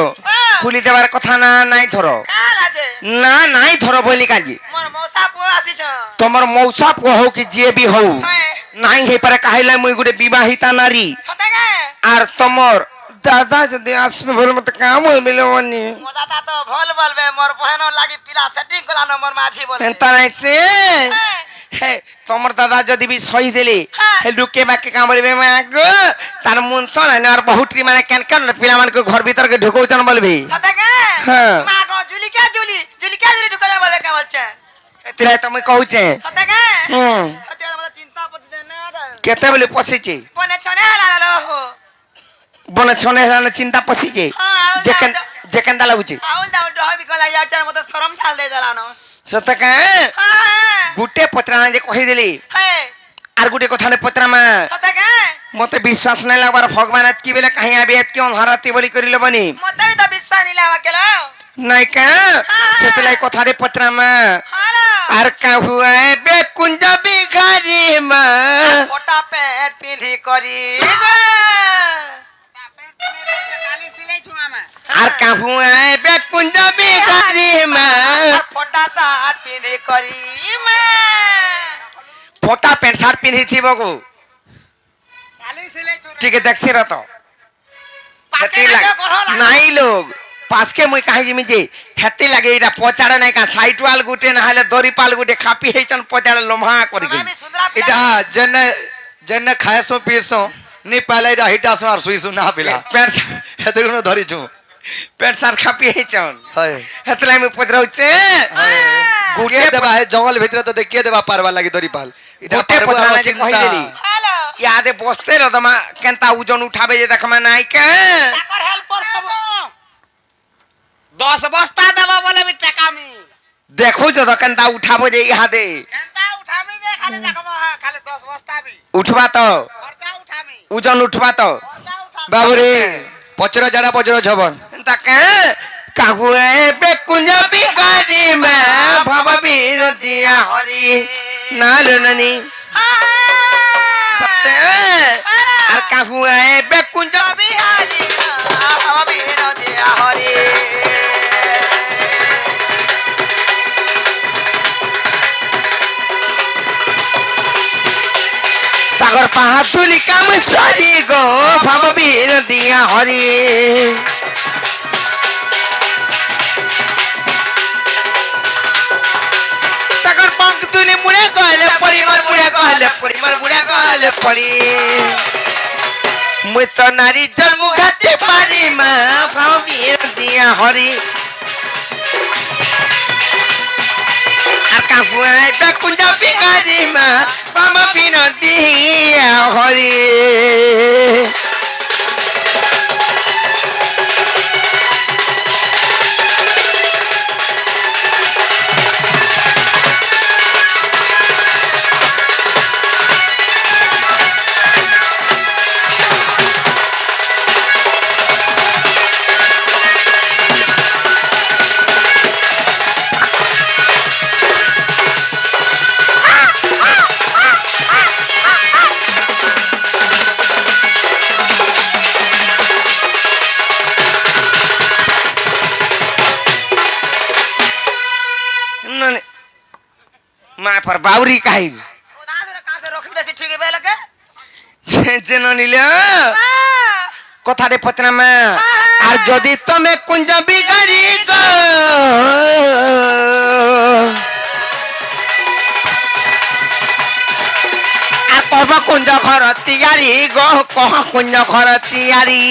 Speaker 4: খুলি দেবার কথা না নাই ধরো
Speaker 3: কাল আছে
Speaker 4: না নাই ধরো বলি কাজি
Speaker 3: মোর মৌসা পুଅ আসিছ
Speaker 4: তোমার মৌসা পুଅ হও কি যে বি হও
Speaker 3: হ্যাঁ
Speaker 4: নাই হেই পারে কাহিলা মুই গুটে বিবাহিতা নারী
Speaker 3: সদাকে
Speaker 4: আর তোমার দাদা যদি আসবে বলে মতে কাম হইবিলে বনি
Speaker 3: মোর দাদা তো ভল বলবে মোর বহন লাগি পিলা সেটিং কলানো মোর মাঝি বলে
Speaker 4: হেনতা নাইছে হে তোমার দাদা যদি বি সহি দেলে হে লুকে বাকে কামড়িবে মাগ তার মুনস নাই আর বহুটি মানে কেন কেন পিলা মানকে ঘর ভিতর কে ঢুকৌছন বলবি
Speaker 3: সদাকে
Speaker 4: হ্যাঁ।
Speaker 3: মা গো জুলিকা জুলি ঢুকলে বলে কে বলছে
Speaker 4: এতিরা তুমি কহুছে
Speaker 3: সদাকে
Speaker 4: হুম
Speaker 3: সতিয়া মত চিন্তা পড়ছে না
Speaker 4: কেতে বলি পছিছে
Speaker 3: পনে ছনে হালা হো
Speaker 4: বনে ছনে হেলানে চিন্তা পছিছে
Speaker 3: হ্যাঁ
Speaker 4: যেকেন যেকেন দা লাগুছে
Speaker 3: আউল দাউল ডহবি কলা যাচ্ছে মত শরম ছাল দে দলানো
Speaker 4: সতকা
Speaker 3: হ্যাঁ
Speaker 4: গুটে পত্রা যে কহি দেলি
Speaker 3: হ্যাঁ
Speaker 4: আর গুটে কথা নে পত্রা মা
Speaker 3: সদাকে
Speaker 4: মতে বিশ্বাস নাই লাগবার ভগবান আত কি বেলে কাহি আবি আত কি অনহারাতি বলি করিল বনি
Speaker 3: মতে বি তো বিশ্বাস নিলা কেলো
Speaker 4: নাই কা সেতলাই কথা রে পত্রা মা
Speaker 3: হালা
Speaker 4: আর কাহুয়া বে কুঞ্জ বিঘারি মা
Speaker 3: ফটা পেট পিঁধি করি
Speaker 4: আর কাহুয়া বে কুঞ্জ বিঘারি মা
Speaker 3: ফটা শার্ট পিঁধি করি
Speaker 4: ফটা প্যান্ট শার্ট পিঁধি থিব গো ঠিক দেখছি র তো হেতি লাগ নাই লোক পাঁচকে মুই কাহি জিমি যে হেতি লাগে এটা পচাড়ে নাই কা সাইট ওয়াল গুটে না হলে দড়ি পাল গুটে খাপি হেইছন পচাড়ে লমহা করি গই
Speaker 3: আমি সুন্দরা
Speaker 1: এটা জেনে জেনে খায়সো পিরসো নি পাইলে এটা হিটা আর শুইছু না পিলা
Speaker 4: প্যান্ট
Speaker 1: হেতে কোনো ধরিছু
Speaker 4: প্যান্ট সার খাপি হেচন
Speaker 1: হয়
Speaker 4: হেতলে আমি পচরাউছে
Speaker 1: গুটিয়ে দেবা হে জঙ্গল ভিতরে তো দেখিয়ে দেবা পারবার লাগি ধরি পাল এটা
Speaker 4: গোটে
Speaker 1: পারবো
Speaker 4: পচরা
Speaker 1: আমার
Speaker 4: লাগি
Speaker 1: চিন্তা।
Speaker 4: কহিদেলি
Speaker 3: হ্যালো
Speaker 4: ইয়াদে বসতে রদমা কেনতা ওজন উঠাবে যে দেখমা নাই কে
Speaker 3: তাকর হেল্পার সব
Speaker 2: 10 বস্তা দেবা বলে আমি টাকা আমি
Speaker 4: দেখো যদ কেনতা উঠাবো যে ইহাদে
Speaker 2: এন্টা উঠামি যে খালি দেখব খালি 10 বস্তা বি
Speaker 4: উঠবা তো
Speaker 2: খরচা উঠামি
Speaker 4: ওজন উঠবা তো
Speaker 2: খরচা উঠামি
Speaker 1: বাবুরে পচরা জাড়া পচরা ঝবন
Speaker 4: তাকে কাহুয়ে বেকুঞ্জ বিকারি মে ভববীর দিয়া হরি নালননি সত্যে আর কাহুয়ে বেকুঞ্জ
Speaker 3: বিহারি ভববীর দিয়া হরি
Speaker 4: তাগর পাহাতুলি কাম সরি গো ভববীর দিয়া হরি তাগর পাঙ্কতুলি মুড়ে কহলে পরিবার মুড়ে কহলে পরিবার মুড়ে কহলে পরি মুই তো নারী জন্ম খাতে পারি মা ভববীর দিয়া হরি আর কাহুয়ে বেকুঞ্জ বিকারি মা ভববীর দিয়া হরি মা पर बाउरी काहिल
Speaker 3: उधार धरे कहां से रख देसी ठीक बे लगे
Speaker 4: যেন নিলে কথারে পচনামে আর যদি তুমি কুঞ্জ বিগাড়ি গো আর কব কুঞ্জ ঘর তিয়ারি গো কহ কুঞ্জ ঘর তিয়ারি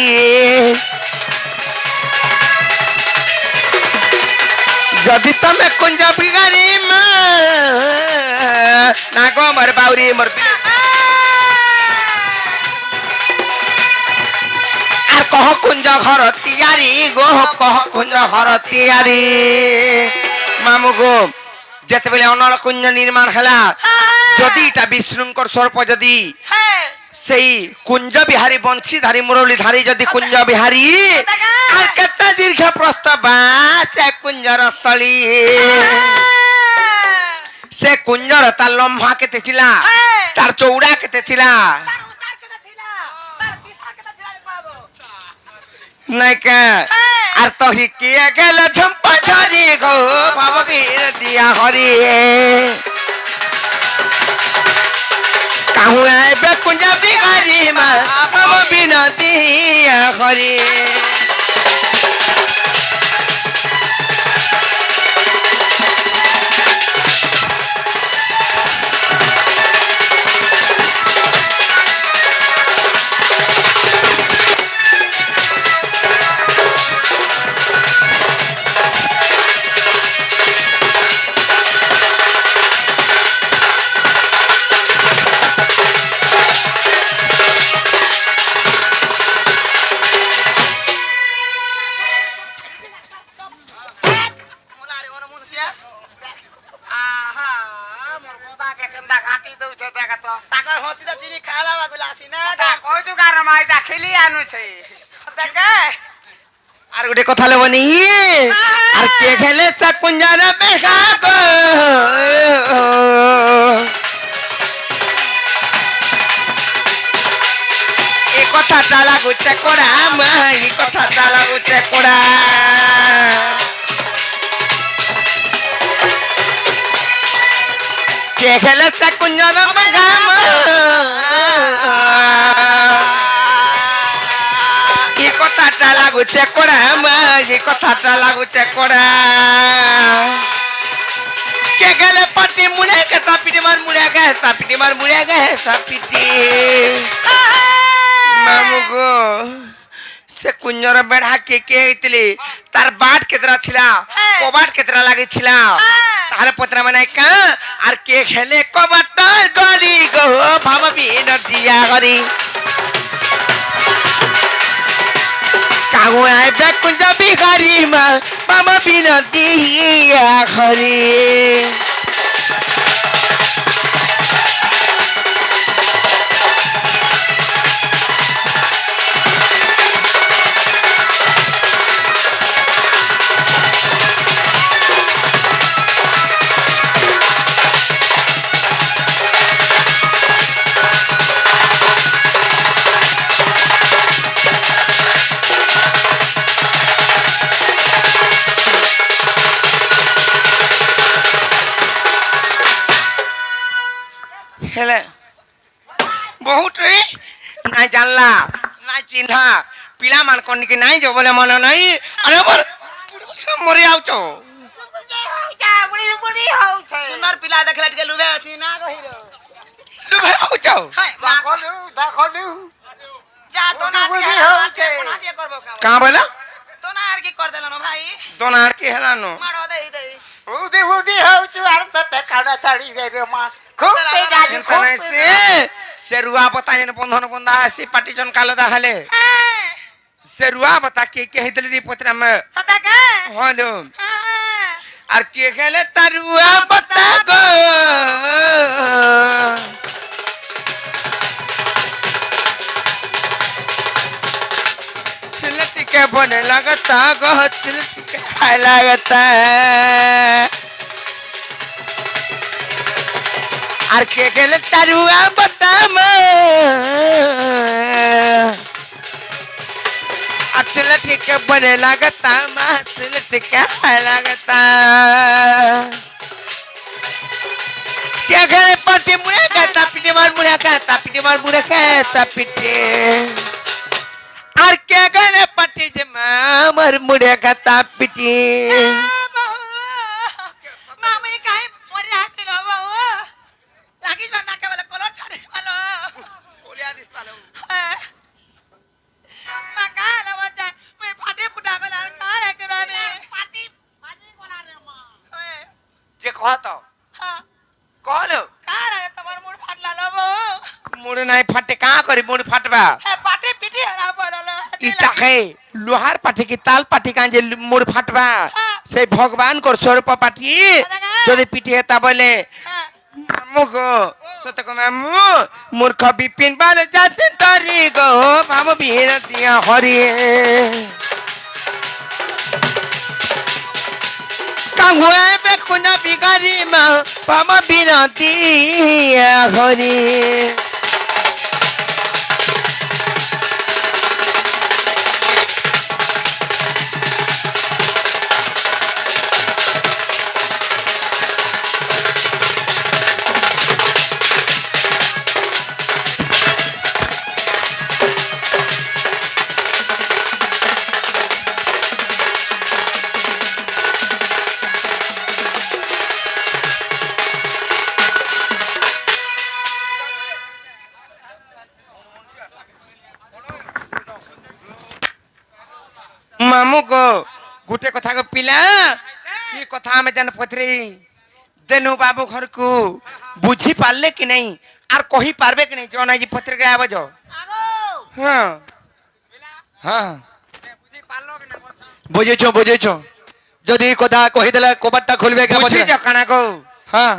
Speaker 4: যদি তুমি কুঞ্জ বিগাড়ি মা না গো মোর বাউরি মোর আর কহ কুঞ্জ ঘর তিয়ারি গো কহ কুঞ্জ ঘর তিয়ারি মামু গো যেতেবেলে অনল কুঞ্জ নির্মাণ হেলা যদি এটা বিশৃঙ্খল সর্প যদি সেই কুঞ্জ বিহারী বংশীধারী মুরলীধারী যদি কুঞ্জ বিহারী আর কেতে দীর্ঘ প্রস্থ বা সে কুঞ্জর স্থলী সে কুঞ্জর তার লম্বা কেতে ଥିଲା তার চৌড়া কেতে ଥିଲା
Speaker 3: तार उसार के थिला तार पिसार के थिला बाबू
Speaker 4: নাই কে আর তো হি কিয়ে গেল ঝম্পা ঝারি গো ভববীর দিয়া হরি কাহু আইবে কুঞ্জ বিহারী মা ভববীর দিয়া হরি
Speaker 3: मुलारे ओन मुनसिया
Speaker 2: आहा मोर गोदा के कंदा घाटी दउ छे देख तो
Speaker 3: ताकर होती त चिनी खाला बा गुलासी ना
Speaker 2: ता कोइ दुकान माइटा खेली आनु छे
Speaker 3: देखे
Speaker 4: আর গোটে কথা লেবনি আর কে খেলে সা কুঞ্জর বেখা গো এ কথাটা লাগুছে কোড়া মা এই কথাটা লাগুছে কোড়া কে খেলে সা কুঞ্জর বেখা মা এই কথাটা লাগুছে কোড়া মা এই কথাটা লাগুছে কোড়া কে গেলে পাটি মুড়ে গে তাপিটি মার মুড়ে গে তাপিটি মার মুড়ে গে তাপিটি ମାମୁ ଗୋ ସେ କୁଞ୍ଜର ବେଢା କେ ହେଇଥିଲେ ତାର ବାଟ କେତେଟା ଥିଲା କବାଟ କେତେଟା ଲାଗିଥିଲା ତାହେଲେ ପଚରା ମାନେ କା আর কে খেলে কবাট গলি গো ভাব বিন দিয়া করি কাগু আইবে কুঞ্জ বিহারি মা ভাব বিন দিয়া করি হেলে বহুত রে নাই জানলা নাই চিহ্না পিলা মান কনিকে নাই যে বলে মনে নাই আরে মরি আউছ
Speaker 3: সুন্দর পিলা দেখলে টিকে লুবে আছি না কহিরো
Speaker 4: তুমি আউছ
Speaker 3: যা তো না হচ্ছে কোনা দিয়ে করব কাম
Speaker 4: কা বলা
Speaker 3: তো না আর কি কর দেলনো ভাই
Speaker 4: দোনার কি হেলানো
Speaker 3: মারো দেই দেই
Speaker 2: উদি হউଛୁ আর ততে কাড়া ছাড়ি গে রে মা খুব তেজাজি
Speaker 4: চিন্তা নাই সে রুয়া বতা যেন বন্ধন বন্ধা আসি পাটিজন কালো দাহালে সে রুয়া বতা কে হেতলি রি পত্রা মে
Speaker 3: সতা কে
Speaker 4: হলো আর কে খেলে তার রুয়া বতা গো सिलटी के बने लगता गो सिलटी के खाए लगता আর কে গেলে তারুয়া বতাম আর সিলটি के बने लगता मा सिलटी के खाए लगता কে গেলে পাটি মুড়ে খাতা পিটে মার মুড়ে খাতা পিটে মার মুড়ে খাতা পিটে আর কে গেলে পাটি যে মার মুড়ে খাতা পিটে
Speaker 3: মামি কাই মরে আসিল বাবু লাগিস না কে বলে কলর ছাড়ে ভালো
Speaker 4: ওলিয়া দিস পালো
Speaker 3: মা কালা বাচ্চা মই ফাটে ফুটা গলা আর কারে করবে পাটি বাজি গলা রে মা
Speaker 4: যে কত
Speaker 3: হ্যাঁ
Speaker 4: কলো
Speaker 3: কারে তোমার মুড় ফাটলা লবো
Speaker 4: মুড়ে নাই ফাটে কা করি মুড়ে ফাটবা
Speaker 3: হ্যাঁ পাটে পিটি হারা পড়লো
Speaker 4: ইটাকে লোহার পাটি কি তাল পাটি কাঁজে মুড় ফাটবা সেই ভগবান কর স্বরূপ পাটি যদি পিটি হেতা বলে মুগো সতক মামু মূর্খ বিপিন বাল যাতে তরি গো মামু বিহীন দিয়া হরি কাঙ্গুয়ে বেকুনা বিগারি মা মামু বিনতি হরি মামু গো গোটে কথা গো পিলা কি কথা আমি জান পথরে দেনু বাবু ঘর কু বুঝি পারলে কি নাই আর কহি পারবে কি নাই জন আজি পত্রে গে আবজ হ্যাঁ
Speaker 1: হ্যাঁ বুঝেছ যদি কথা কহিদেলে কবাটটা খুলবে কে
Speaker 4: বুঝি
Speaker 1: বজে
Speaker 4: কানা গো
Speaker 1: হ্যাঁ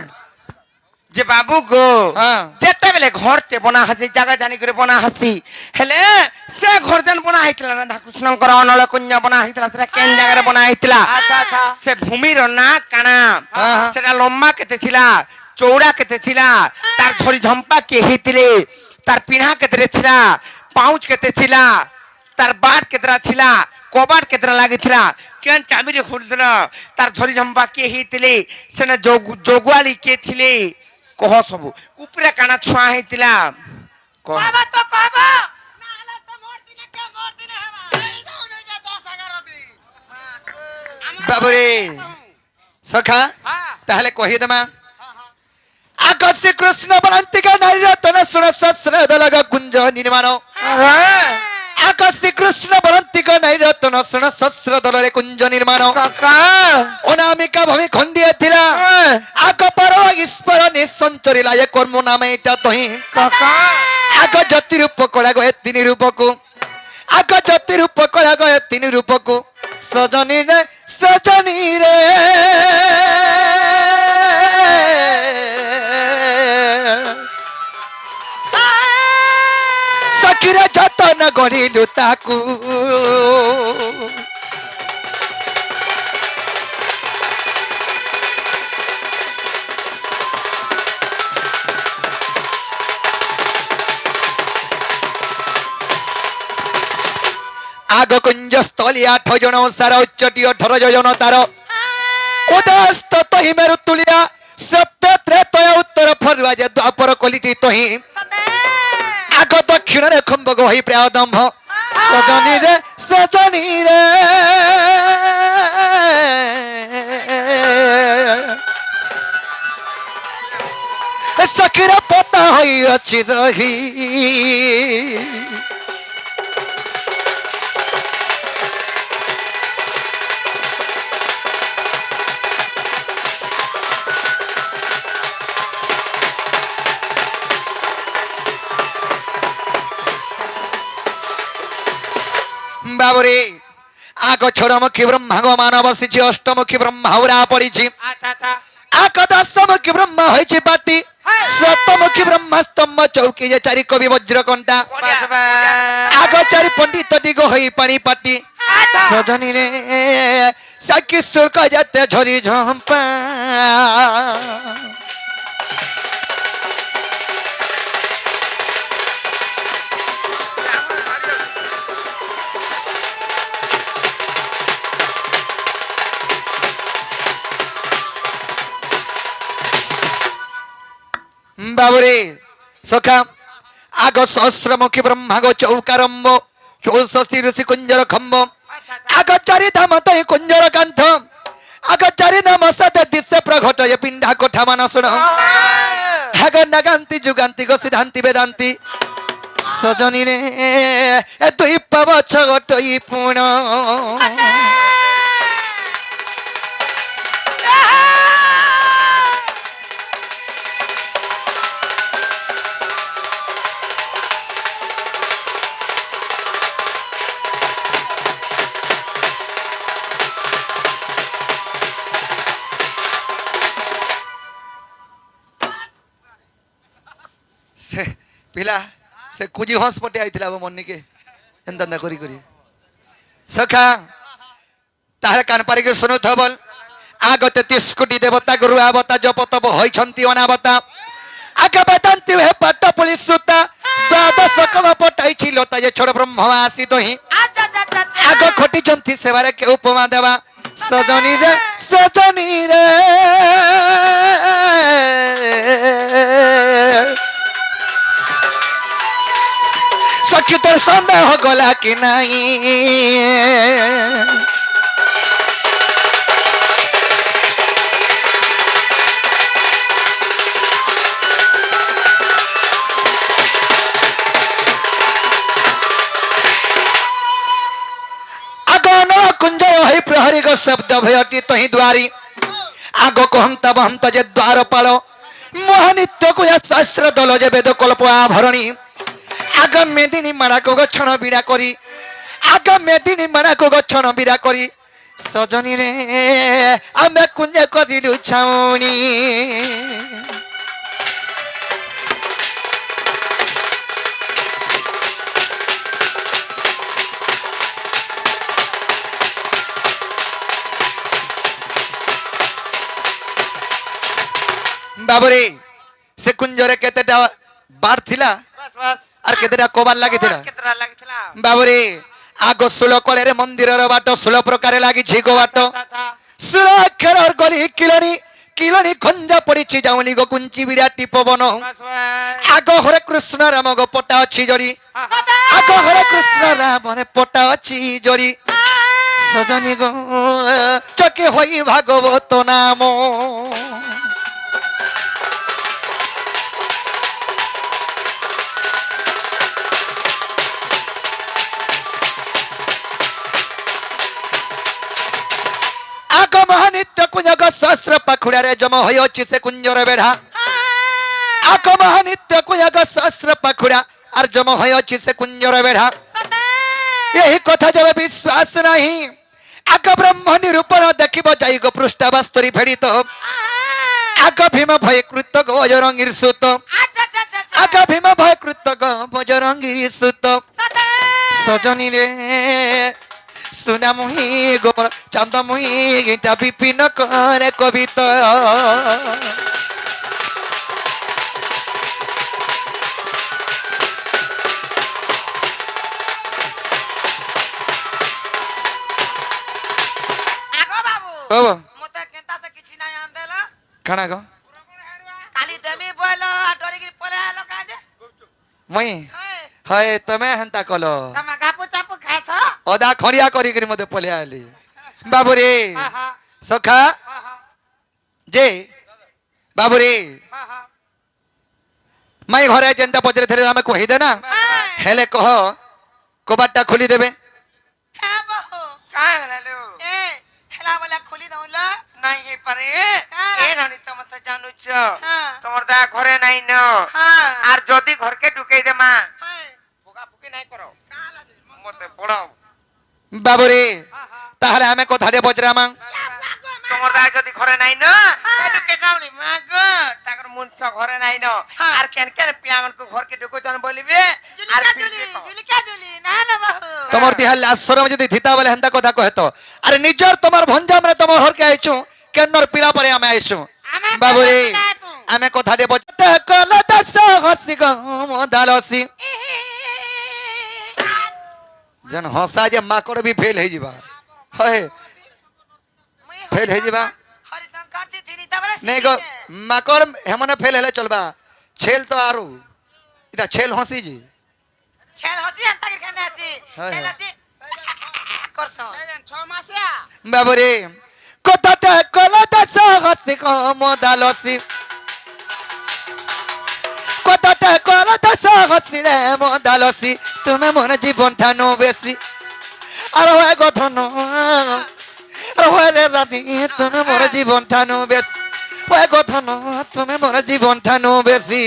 Speaker 4: যে বাবু গো
Speaker 1: হ্যাঁ
Speaker 4: যেতে বেলে ঘরতে বনা হাসি জায়গা জানি করে বনা হাসি হেলে সে ঘর যেন বনা হইতলা রাধা কৃষ্ণଙ୍କର ଅନଳ କନ୍ୟା বনা হইতলা সেটা কেন জায়গাରେ বনা হইতলা
Speaker 2: আচ্ছা আচ্ছা
Speaker 4: সে ভূমির না কানা
Speaker 1: হ্যাঁ, হ্যাঁ।
Speaker 4: সেটা লম্বা কেতে থিলা চৌড়া কেতে থিলা তার ঝরি ঝম্পা কে হইতিলে তার পিঢ়া কেতে থিলা পাউচ কেতে থিলা তার বাট কেতরা থিলা কবাট কেতরা লাগিଥିଲା কেন চাবিরে খুলছিল তার ঝরি ঝম্পা কে হইতিলে সেনা জগুয়ালি কে থিলে কহ সবু উপরে কানা ছুয়া হইতিলা কহ
Speaker 3: বাবা তো কবা না হলে তো মোর দিনে কে মোর দিনে হেবা এই দাউনে যে 10-11 দিন
Speaker 1: বাবুরে সখা তাহলে কহিদেমা ଆଗ ଶ୍ରୀକୃଷ୍ଣ ବନାନ୍ତିକା ନାରୀ ରତନ ଶୁଣ ଶସ୍ତ୍ର ଦଲଗ କୁଞ୍ଜ ନିର୍ମାଣ ଆଗ ଶ୍ରୀକୃଷ୍ଣ ବନାନ୍ତିକା ନାରୀ ରତନ ଶୁଣ ଶସ୍ତ୍ର ଦଳରେ କୁଞ୍ଜ ନିର୍ମାଣ ଅନାମିକା ଭୂମି ଖଣ୍ଡିଏ ଥିଲା ଆଗ ପର ଈଶ୍ୱର ନିସଞ୍ଚରିଲା ଏ କର୍ମ ନାମ ଏଇଟା ତହିଁ ଆଗ ଜ୍ୟୋତି ରୂପ କଳା ଗଏ ତିନି ରୂପକୁ ଆଗ ଜ୍ୟୋତି ରୂପ କଳା ଗଏ ତିନି ରୂପକୁ ସଜନୀ ରେ ସଜନୀ ରେ ସଖିରେ ଯତନ ଗଢିଲୁ ତାକୁ আগ কুঞ্জস্থলী 8 জন সার উচ্চটি 18 যোজন তার উদস্ত তহি মেরু তুলিয়া সত্য ত্রেতয়া উত্তর ফরুয়া যে দ্বাপর কলিটি তহি আগ দক্ষিণরে খম্ব গহি প্রায়দম্ভ সজনী রে সখিরে পতা হইয়াছি রহি বাবরে আগ ছোড়মুখী ব্রহ্মা গো মানব বসিছি অষ্টমুখী ব্রহ্মা হৌরা পড়িছি আগ দশমুখী ব্রহ্মা হয়েছে পাটি সপ্তমুখী ব্রহ্মা স্তম্ভ চৌকি যে চারি কবি বজ্রকণ্ঠা আগ চারি পণ্ডিত দিগ হই পানি পাটি সজনী রে সাকি শুল্ক যাতে ঝরি ঝম্পা বাবরে সখা আগ সহস্রমুখী ব্রহ্মা গো চৌকারম্ভ 64 ঋষি কুঞ্জর খম্ব আগ চারি ধাম তৈ কুঞ্জর কান্থ আগ চারি নাম সদ দিশে প্রঘট এ পিণ্ডা কোঠা মান শুণ আগ নাগান্তি যুগান্তি গো সিদ্ধান্তি বেদান্তি সজনী রে দুই পাব ছগটই পুণ পিলা সে কুজি হস পটে আইଥିଲା abo মন্নিকে এন্তা করি করি সখা তাহার কান পারিকে শুনু থবল আগতে 30 কোটি দেবতা গুরু আবতা জপতব হইছন্তি অনাবতা আগে বেদান্তি হে পাট পুলিশ সুতা দ্বাদশ কম পটাইছি লতা যে ছড় ব্রহ্ম আসি দহি আগ খটিছন্তি সেবারে কে উপমা দেবা সজনী রে সখী তোর সন্দেহ গলা কি নাই কুঞ্জ হই প্রহরী গো শব্দ ভয়টি তহি দ্বারি আগ কহন্তা বহন্ত যে দ্বার পাল মহানিত্য কুয়া শাস্ত্র দল যে বেদ কল্প আভরণী আগ মেদিনী মারাকো গছন বিড়া করি আগ মেদিনী মারাকো গছন বিড়া করি সজনী রে আমি কুঞ্জ করিলু ছাউনি বাবরে সে কুঞ্জরে কেতেটা বার থিলা আর কেতেটা কোবার লাগিଥିଲା বাবরে আগ 16 কলের মন্দিরর বাট 16 প্রকারে লাগিছি গো বাট 16 অক্ষরর গলি কিলনি খঞ্জা পড়িছি যাওলি গো কুঞ্চি বিরাটি পবন আগ হরে কৃষ্ণ রাম গো পটা ଅଛି জড়ি আগ হরে কৃষ্ণ রাম রে পটা ଅଛି জড়ি সজনী গো চকে হই ভাগবত নাম ପାଖୁଡ଼ାରେ ଜମ ହୋଇଅଛି ସେ କୁଞ୍ଜର ବେଢ଼ା ଆଗ ମହାନିତ୍ୟ କୁୟାଗ ସହସ୍ର ପାଖୁଡ଼ା আর জম হয়েছে সে কুঞ্জর বেড়া এই কথা যেবে বিশ্বাস নাহি আগ ব্রহ্ম নিরূপণ দেখিব যাইগ পৃষ্ঠাবাস্তরি ফেরিত আগ ভীম ভয় কৃত বজরঙ্গীর সুত আগ ভীম ভয় কৃত বজরঙ্গীর সুত সজনী রে সুনামুহি গোমর চান্দমুহি গীতা বিপিন করে কবিতা বাবা
Speaker 3: মতে কেনতা সে কিছু নাই আন দেলা
Speaker 1: কানা গো
Speaker 3: কালি দেমি বইলো আর ডরিগিরি পলে আলো কাজে
Speaker 1: মই হয় তুমি হেন্তা কল
Speaker 3: তুমি গাপু চাপু খাইছ
Speaker 1: অদা খড়িয়া করি করে মতে পলে আলি বাবু রে সখা যে বাবু রে মাই ঘরে যেনটা পচরে ধরে আমি কহি দে না হেলে কহ কবাটটা খুলি দেবে
Speaker 3: হ্যাঁ বহু
Speaker 4: কাই হলালো
Speaker 3: এ হেলা বলে খুলি দউল
Speaker 4: নাই হে পারে এ রানী তো মত জানুছ
Speaker 3: হ্যাঁ।
Speaker 4: তোমার দা ঘরে নাই ন
Speaker 3: হ্যাঁ।
Speaker 4: আর যদি ঘরকে ঢুকাই দে মা
Speaker 3: হ্যাঁ
Speaker 4: ফুকা ফুকি নাই করো
Speaker 3: কালা দিল
Speaker 4: মতে পড়াও
Speaker 1: বাবু রে তাহলে আমি কথাটে বজরামাং
Speaker 4: তোমার দা যদি ঘরে নাই ন ঢুকে গাউলি মা গো তাকর মুনছ ঘরে নাই ন আর কেন কেন পিয়ামন কো ঘরকে ঢুকাই দন বলিবে আর
Speaker 3: জুলিকা জুলি না না বহু
Speaker 1: তোমার দিহাল আশ্রম যদি থিতা বলে হেন্তা কথা কহে তো আরে নিজর তোমার ভঞ্জামরে তোমার হরকে আইছু কেনর পিলা পরে আমি আইছু বাবু রে আমি কথাটে বজতে কল দস হসি গো মদালসি যেন হসা যে মাকড় বি ফেল হয়ে যাবা হয় ফেল হয়ে যাবা
Speaker 3: হরিশঙ্কর জি থিনি তাবরে
Speaker 1: নেই গো মাকড় হেমনে ফেল হেলে চলবা ছেল তো আরু এটা ছেল হসি জি
Speaker 3: ছেল হসি আনতা কে খানে আছে
Speaker 1: হ্যাঁ,
Speaker 3: ছেল
Speaker 1: হ্যাঁ।
Speaker 3: আছে করছ 6 মাসিয়া
Speaker 1: বাবুরে কথাটা কল দস হসি গো মদালসি কথাটা কল দস হসি রে মদালসি তুমি মন জীবন ঠানো বেশি আর হয় গঠন আর হয় রে রানী তুমি মোর জীবন ঠানো বেশি হয় গঠন তুমি মোর জীবন ঠানো বেশি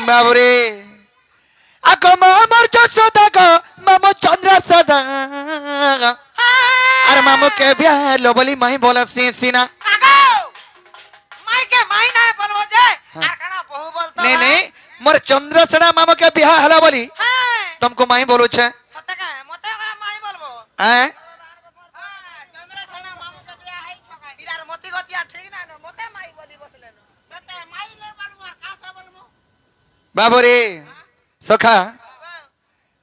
Speaker 1: বাবুরে আগো মামর যশোদা গো মামো চন্দ্র সদা আর মামুকে বিয়ালো বলি মাই বলছি সিনা
Speaker 3: আগো মাইকে মাই না বলবো যে আর কানা বহু বলতো
Speaker 1: नहीं नहीं मोर चंद्र सड़ा मामा के बिहा हला बोली
Speaker 3: হ্যাঁ
Speaker 1: तुमको माई बोलो छे
Speaker 3: সত্যি কা মতে ওরা মাই বলবো
Speaker 1: हैं
Speaker 3: চন্দ্র সোনা মামুকে বিয়া হাই ছকা বিরার মতি গতিয়া ঠিক না মতে মাই বলি বসলেন সত্যি মাই নে বলবো আর কাসা বলবো
Speaker 1: बाबू रे सखा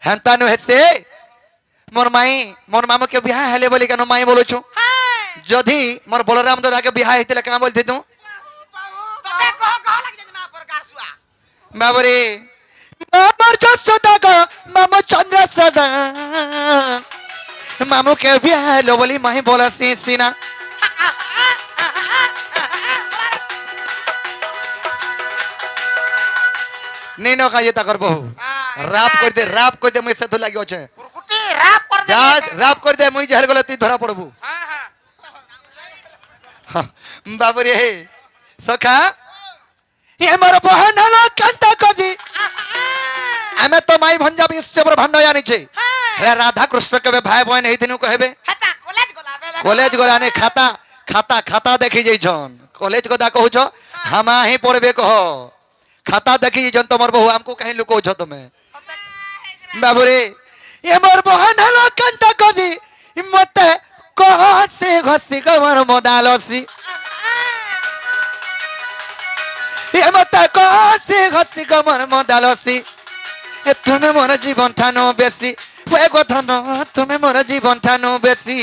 Speaker 1: हेंता नु हेसे मोर माई मोर मामा के बिहा हले बोली कनो माई बोलो छु
Speaker 3: হ্যাঁ
Speaker 1: जदी मोर बलराम दादा के बिहा हेतले का बोलते तू
Speaker 3: তোতে কহ লাগি যে মা পর গাছুয়া
Speaker 1: बाबू रे मामर जसोदा गो मामो चंद्र सदा मामू के बिहा लो बोली माई बोला सीना नहीं नो काजे ताकर बहु राप कर दे मैं से तो लागि होछे
Speaker 3: কুরকুটি রাপ কর দে
Speaker 1: जा राप कर दे मुई जहल गलो ती धरा पड़बू
Speaker 3: হ্যাঁ হ্যাঁ
Speaker 1: बाबू रे सखा ये मोर बहन हलो कांता कजी हमें तो माई भंजा विश्व ब्रह्मांड जानी छे हे राधा कृष्ण के भाई बहन हे दिनु कहबे
Speaker 3: হেটা কলেজ গোলাবে
Speaker 1: कॉलेज गोराने खाता खाता खाता देखी जई छन कॉलेज को दा कहू छ हमा ही पढ़बे कह खाता देखी जई छन तमर बहु हमको कहीं लुको छ तमे बाबू रे ये मोर बहन हलो कांता कजी मते कह से घसी कमर मदालसी ये मते कह से घसी कमर मदालसी ए তুমি মোর জীবন ঠানো বেশি ওই কথা ন তুমি মোর জীবন ঠানো বেশি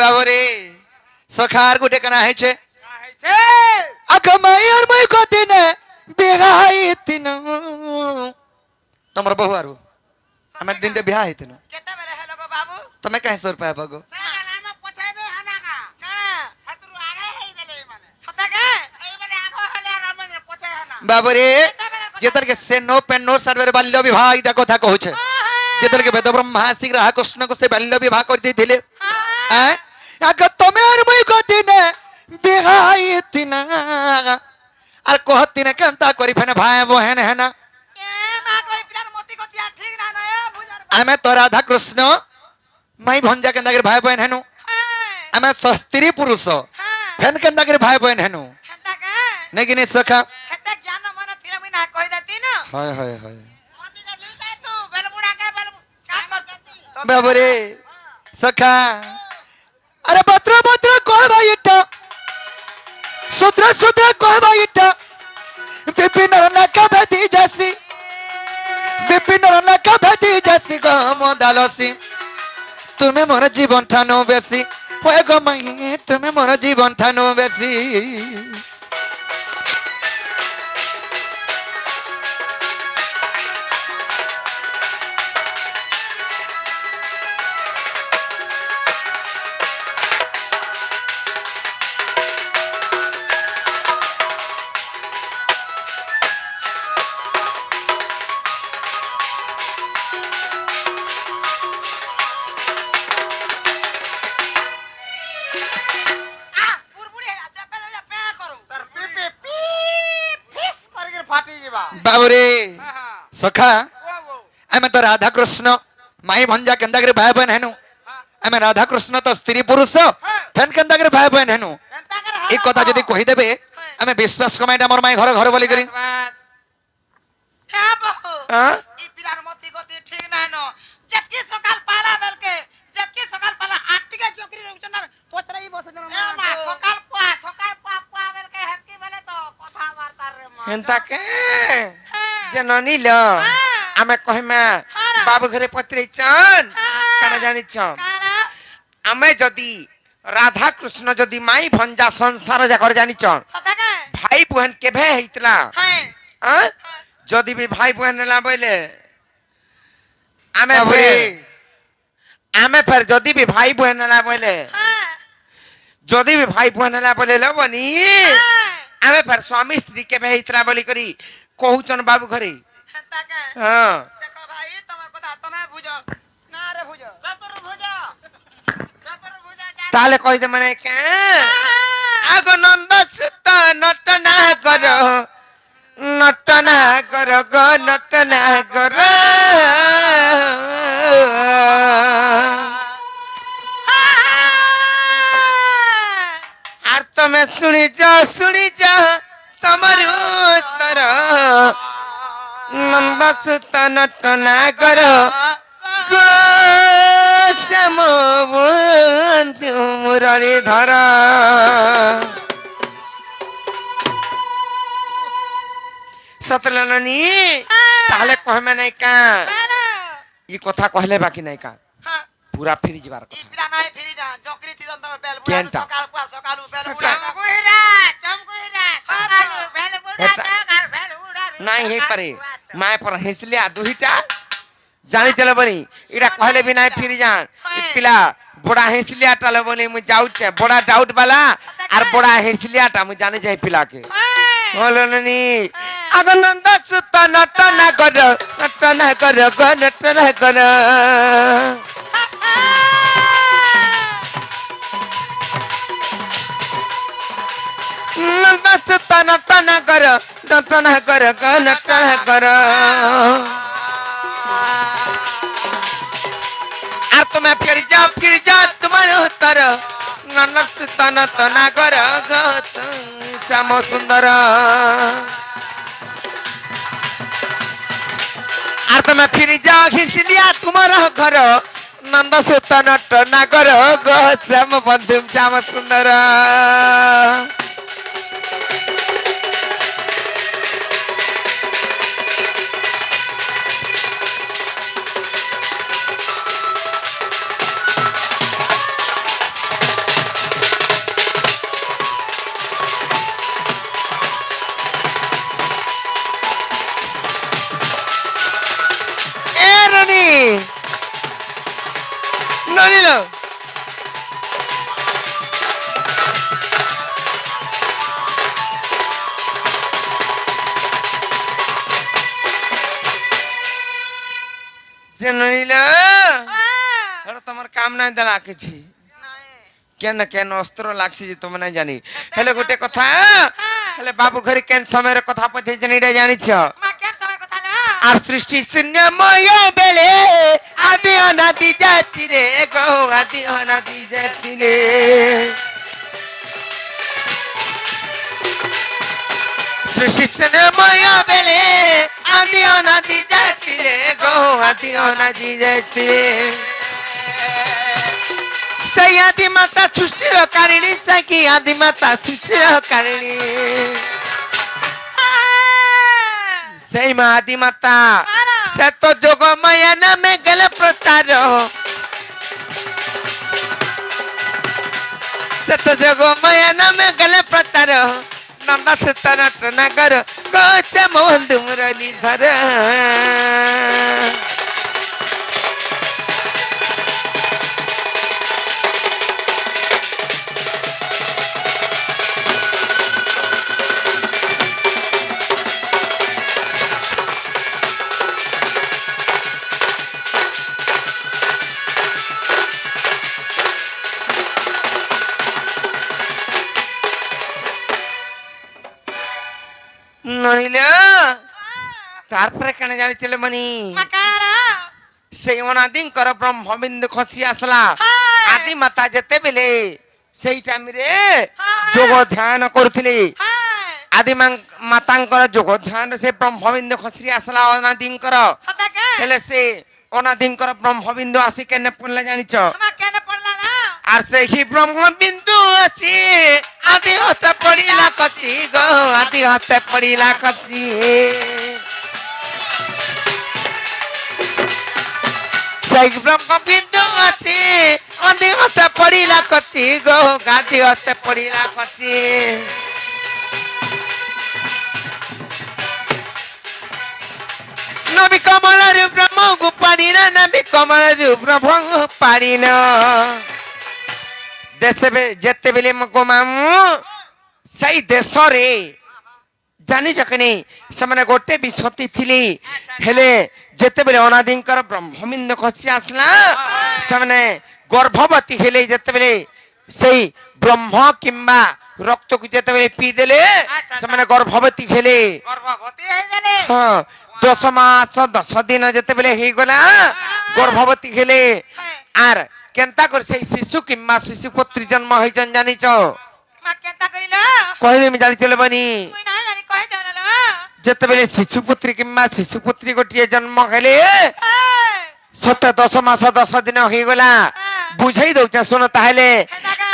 Speaker 1: বাবরে সখার গুটে কেনা হয়েছে আগে মায়ের মই কদিনে বিহা হইতিন তোমার বহু আর আমি দিনটা বিহা হইতিন
Speaker 3: কেতেবেলে হেলো গো বাবু
Speaker 1: তুমি কাহে সোর পায় বাগো
Speaker 3: সতাকে
Speaker 1: বাবরে যেতরকে সে নো পেন নো সার্ভে বাল্য বিবাহ এটা কথা কହୁছে যেতরকে বেদ ব্রহ্মা শ্রীগ্রহ কৃষ্ণ কো সে বাল্য বিবাহ করে দিলে হ্যাঁ আগে তুমি আর মই কদিনে বিহা হইতিন আর কহতিন কেনতা করি ফেনে ভাই বহেন হেনা
Speaker 3: এ মা কই পিলার মতি গতিয়া ঠিক না না এ বুঝার
Speaker 1: আমি তো রাধা কৃষ্ণ মাই ভঞ্জা কেন্দাগের ভাই বহেন হেনু আমি তো স্ত্রী পুরুষ ফেন কেন্দাগের ভাই বহেন হেনু
Speaker 3: হেতাকে
Speaker 1: নাকি নে সখা
Speaker 3: হেতে জ্ঞান মন থিলা মুই না কই দেতি না
Speaker 1: হয় হয় হয়
Speaker 3: কাট কর
Speaker 1: বাবরে সখা আরে পত্র পত্র কয় ভাই এটা সূত্র সূত্র কয় ভাই এটা বিপিন রনকা ভেদি যাসি বিপিন রনকা ভেদি যাসি গম দালসি তুমি মোর জীবন ঠানো বেশি ওই গো মাই তুমি মোর জীবন ঠানো বেশি
Speaker 3: আ পুরপুরি আচ্ছা পে পে করো
Speaker 2: তার পিপি পি ফিস করে ফাটি যাবা
Speaker 1: বাবরে
Speaker 2: হ্যাঁ
Speaker 1: সখা
Speaker 2: বাবু
Speaker 1: আমি তো রাধা কৃষ্ণ মাই ভঞ্জা কেন্দাগের ভাই বোন হেনু আমি রাধা কৃষ্ণ তো স্ত্রী পুরুষ ফেন কেন্দাগের ভাই বোন হেনু
Speaker 2: কেনতা করে
Speaker 1: এই কথা যদি কহিদেবে আমি বিশ্বাস কমাই আমার মাই ঘরে ঘরে বলি করি
Speaker 2: বাস
Speaker 3: হ্যাঁ বহু
Speaker 1: হ্যাঁ?
Speaker 3: এই পিলার মতি গতি ঠিক নাই ন যেতকি সকাল পালা বেলকে যেতকি সকাল পালা 8 টিকে চকরি রউছনার পচরাই বসজন
Speaker 2: এ মা সকাল পোয়া বেলকে হেতকি বেলে তো কথা বার্তা রে মা
Speaker 4: হেন্তাকে যে ননিল আমি কহিমা বাবু ঘরে পত্রেইছন কেন জানিছ
Speaker 3: কানা
Speaker 4: আমি যদি রাধা কৃষ্ণ যদি মাই ভঞ্জা সংসার যাকর জানিছ
Speaker 3: সতাকে
Speaker 4: ভাই বোন কেবে হইতলা
Speaker 3: হ্যাঁ
Speaker 4: যদি বি ভাই বোন নেলা বইলে আমি
Speaker 1: বাবরে
Speaker 4: আমি ফের যদি বি ভাই বোন নেলা বইলে
Speaker 3: হ্যাঁ
Speaker 4: যদি বি ভাই বোন নেলা বইলে লবনি আমি ফের স্বামী স্ত্রী কেবে হইতলা বলি করি কহুচন বাবু ঘরে
Speaker 3: হেতাকে
Speaker 4: হ্যাঁ
Speaker 3: দেখো ভাই তোমার কথা তুমি বুঝো না রে বুঝো
Speaker 2: চতুর ভুজা
Speaker 4: তাহলে কইতে মানে কে আগ নন্দ সুত নটনা কর নটনা কর গো নটনা কর আর তুমি শুনি যা তোমার উত্তর নন্দ সুত নটনা কর গো শ্যাম বন্ধু মুরলী ধর সতলানি তাহলে কহমে নাই কা ই কথা কহলে বাকি নাই কা
Speaker 3: হ্যাঁ
Speaker 4: পুরা ফিরি যাবার
Speaker 3: ই
Speaker 4: কথা
Speaker 3: পিলা নাই ফিরি যা চকরি তিজন তো বেল বুড়া
Speaker 4: কেনটা?
Speaker 3: সকাল পুয়া সকাল বেল বুড়া
Speaker 2: চমকুইরা সকাল ভেল বুড়া
Speaker 4: এটা-
Speaker 2: আর ভেল উড়া
Speaker 4: নাই হে পারে মায় পর হেসলিয়া দুহিটা জানি চলে বলি এটা কহলে বি নাই ফিরি যান ই পিলা বড়া হেসলিয়াটা লে বলি মু যাউছে বড়া ডাউট বালা আর বড়া হেসলিয়াটা মু জানি যাই পিলাকে বলনি আনন্দ সুত নটনা কর নটনা কর গো নটনা কর নন্দ সুত নটনা কর নটনা কর গো নটনা কর আর তুমি ফির যা তোমার উত্তর নন্দ সুত নটনা কর গো শ্যাম সুন্দর আর তুমি ফিরি যাও ঘিসলিয়া তোমার ঘর নন্দ সুত নটনা কর গো শ্যাম বন্ধু শ্যাম সুন্দর যে নইল এটা তোমার কাম নাই দেলা কিছু কেন কেন অস্ত্র লাগছে যে তুমি না জানি হেলে গোটে কথা হেলে বাবু ঘরে কেন সময়ের কথা পচাইছেন এটা জানিছ আর সৃষ্টি শূন্যময় বেলে আদি অনাদি জাতি রে গো আদি অনাদি জাতি রে সৃষ্টি শূন্যময় বেলে আদি অনাদি জাতি রে গো আদি অনাদি জাতি রে সেই আদি মাতা সৃষ্টির কারিণী সাকি আদি মাতা সৃষ্টির কারিণী সেই মা আদি মাতা সে তো যোগ মায়া নামে গেলে প্রতার সে তো যোগ মায়া নামে গেলে প্রতার নন্দা সে তরট নগর গোচে মোহন মুরলী ধর নইল তারপরে কেন জানিছিল মনি সেই অনাদিঙ্কর ব্রহ্মবিন্দু খসি আসলা আদি মাতা যেতেবেলে সেই টাইমরে যোগ ধ্যান করুଥିଲେ আদি মাতাঙ্কর যোগ ধ্যান ସେ ବ୍ରହ୍ମବିନ୍ଦୁ ଖସି ଆସିଲା ଅନାଦିଙ୍କର ହେଲେ ସେ ଅନାଦିଙ୍କର ବ୍ରହ୍ମବିନ୍ଦୁ ଆସି କେନେ ପଡିଲା ଜାଣିଛ আর সেই ব্রহ্মবিন্দু আছে আদি হতে পড়িলা কচি গো আদি হতে পড়িলা কচি সেই ব্রহ্মবিন্দু আছে আদি হতে পড়িলা কচি গো আদি হতে পড়িলা কচি নবী কমলার ব্রহ্ম গোপাড়িনা নবী কমলার ব্রহ্ম পাড়িনা দেশে যেতেবেলে গোমামু সেই দেশরে জানিଛ କି ନାହିଁ ସେମାନେ ଗୋଟେ ବି ସତୀ ଥିଲେ ହେଲେ ଯେତେବେଳେ ଅନାଦିଙ୍କର ବ୍ରହ୍ମବିନ୍ଦୁ ଖସି ଆସିଲା ସେମାନେ ଗର୍ଭବତୀ ହେଲେ ଯେତେବେଳେ ସେଇ ବ୍ରହ୍ମ କିମ୍ବା ରକ୍ତକୁ ଯେତେବେଳେ ପିଇଦେଲେ ସେମାନେ ଗର୍ଭବତୀ ହେଲେ ହଁ 10 ମାସ 10 ଦିନ ଯେତେବେଳେ ହେଇଗଲା ଗର୍ଭବତୀ ହେଲେ আর কেনতা করে সেই শিশু কিংবা শিশু পুত্রী জন্ম হয়েছেন জানিছ কহিলে আমি জানিছিল বানি যেতেবেলে শিশু পুত্রী কিংবা শিশু পুত্রী গোটিয়ে জন্ম হেলে সতে 10 মাস 10 দিন হয়েগলা বুঝাই দৌছে শুন তাহলে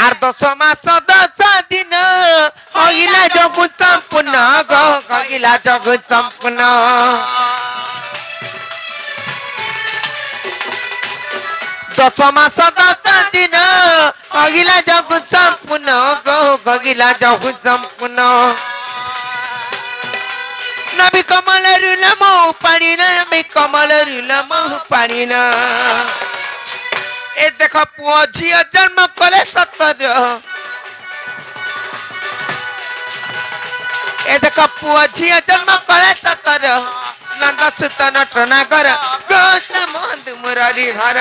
Speaker 4: আর 10 মাস 10 দিন হইলা জগৎ সম্পূর্ণ গো হইলা জগৎ সম্পূর্ণ 10 মাস 10 দিন হইলা জগৎ সম্পূর্ণ গো হইলা জগৎ সম্পূর্ণ নবী কমলের নাম পাড়িনা নবী কমলের নাম পাড়িনা এ দেখো পুଅ ଝିଅ জন্ম কলে সতর এ দেখো পুଅ ঝିଅ জন্ম কলে সতর নন্দ সুত নট নাগর গোস মন্দ মুরারি ধর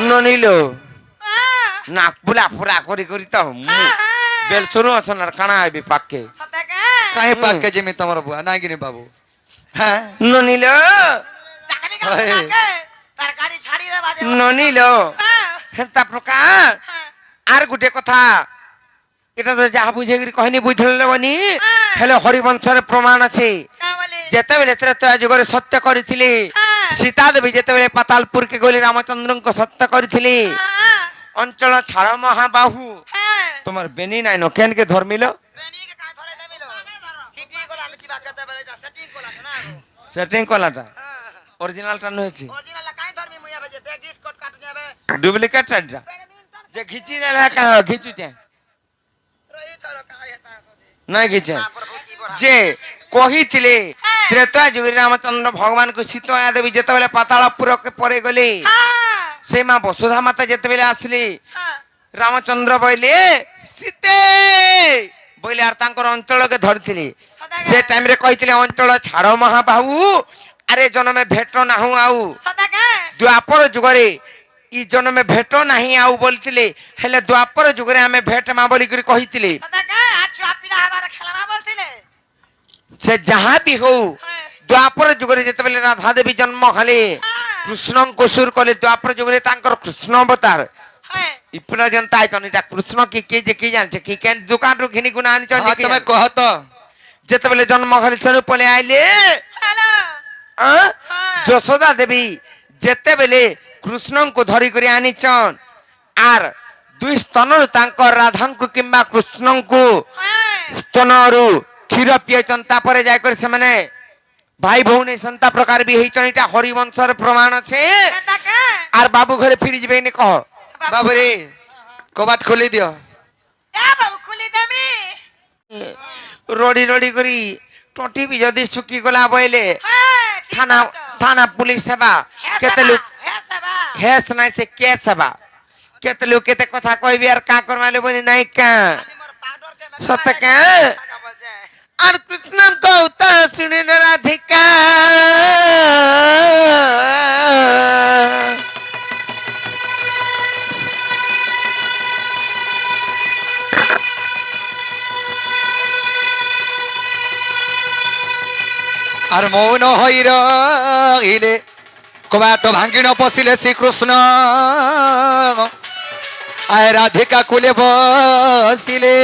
Speaker 4: ননিল নাক পুলা পুরা করি করি তো বেল শুরু আসনার কানা আইবি পাকে
Speaker 1: কাহে পাকে যেমি তোমার বুয়া না গিনি বাবু হ্যাঁ
Speaker 4: ননিল
Speaker 3: তার গাড়ি ছাড়ি দে বাজে
Speaker 4: ননিল হেন্তা প্রকার আর গুটে কথা এটা তো যাহা বুঝে গিরি কহিনি বুঝলে বনি হেলে হরিবংশের প্রমাণ আছে যেতেবেলে ত্রেতয়া যুগরে সত্য করিছিলি সীতা দেবী যেতেবেলে পাতালপুরকে গলি রামচন্দ্রଙ୍କୁ সত্য করিছিলি অঞ্চল ছাড় মহাবাহু তোমার বেনি নাই ন কেনকে ধর্মিল
Speaker 3: বেনিকে কাই ধরে দেমিলো হিটি গোলা আমি চিবা করতে পারে এটা সেটিং কোলা না
Speaker 4: সেটিং কলাটা অরিজিনালটা নহেছি
Speaker 3: অরিজিনাল কাই ধর্মি মুয়া বাজে বেগ ডিসকাউন্ট কাটু যাবে
Speaker 4: ডুপ্লিকেট এটা যে ঘিচি দেলা কা ঘিচুছে নাই ঘিচে যে কহিଥିଲେ ত্রেতা যুগে রামচন্দ্র ভগবানଙ୍କୁ ସୀତା ଦେବୀ ଯେତେବେଳେ ପାତାଳପୁରକେ ପରେ ଗଲେ ସେ ମା ବସୁଧା ମାତା ଯେତେବେଳେ ଆସିଲେ ରାମଚନ୍ଦ୍ର ବୋଇଲେ ସୀତେ ବୋଇଲେ ଆର ତାଙ୍କର ଅଞ୍ଚଳକେ ଧରିଥିଲେ ସେ ଟାଇମରେ କହିଥିଲେ ଅଞ୍ଚଳ ଛାଡ଼ ମହାବାହୁ ଆରେ ଜନମେ ଭେଟ ନାହୁଁ ଆଉ ଦ୍ୱାପର ଯୁଗରେ ଇ ଜନମେ ଭେଟ ନାହିଁ ଆଉ ବୋଲିଥିଲେ ହେଲେ ଦ୍ୱାପର ଯୁଗରେ ଆମେ ଭେଟ ମା ବୋଲିକରି କହିଥିଲେ ସେ ଯାହା ବି ହଉ ଦ୍ୱାପର ଯୁଗରେ ଯେତେବେଳେ ରାଧା ଦେବୀ ଜନ୍ମ ହେଲେ କୃଷ୍ଣଙ୍କୁ ସୁର କଲେ ଦ୍ୱାପର ଯୁଗରେ ତାଙ୍କର କୃଷ୍ଣ ଅବତାର ଇପନା ଜନତା ଆଇତନ ଏଟା କୃଷ୍ଣ କି କିଏ ଯେ କିଏ ଜାଣିছে କି କେନ୍ ଦୋକାନରୁ ଘିନି ଗୁନା ଆଣିଛନ୍ତି
Speaker 1: ହଁ ତମେ କହ ତ
Speaker 4: ଯେତେବେଳେ ଜନ୍ମ ହେଲେ ସେନୁ ପଳେ ଆଇଲେ ଯଶୋଦା ଦେବୀ ଯେତେବେଳେ କୃଷ୍ଣଙ୍କୁ ଧରି କରି ଆଣିଛନ୍ ଆର୍ ଦୁଇ ସ୍ତନରୁ ତାଙ୍କ ରାଧାଙ୍କୁ କିମ୍ବା କୃଷ୍ଣଙ୍କୁ ସ୍ତନରୁ କ୍ଷୀର ପିଇଛନ୍ ତାପରେ ଯାଇକରି ସେମାନେ ଭାଇ ଭଉଣୀ ସନ୍ତା ପ୍ରକାର ବି ହେଇଛନ୍ ଏଟା ହରିବଂଶର ପ୍ରମାଣ ଅଛି ଆର୍ ବାବୁ ଘରେ ଫିରି ଯିବେ ନି କହ
Speaker 1: ବାବୁରେ କବାଟ ଖୋଲି ଦିଅ
Speaker 4: রড়ি রড়ি করি টটি বি যদি শুকি গলা বইলে থানা থানা পুলিশ সেবা কেতে লোক হেস নাই সে কে সেবা কেতে লোক কেতে কথা কইবি আর কা করমালে বনি নাই কা সত্য কা আর কৃষ্ণ কো উত্তর শুনি রাধিকা
Speaker 1: আর মৌন হই রহিলে কবাট ভাঙ্গি ন পশিলে শ্রীকৃষ্ণ আয় রাধিকা কুলে বসিলে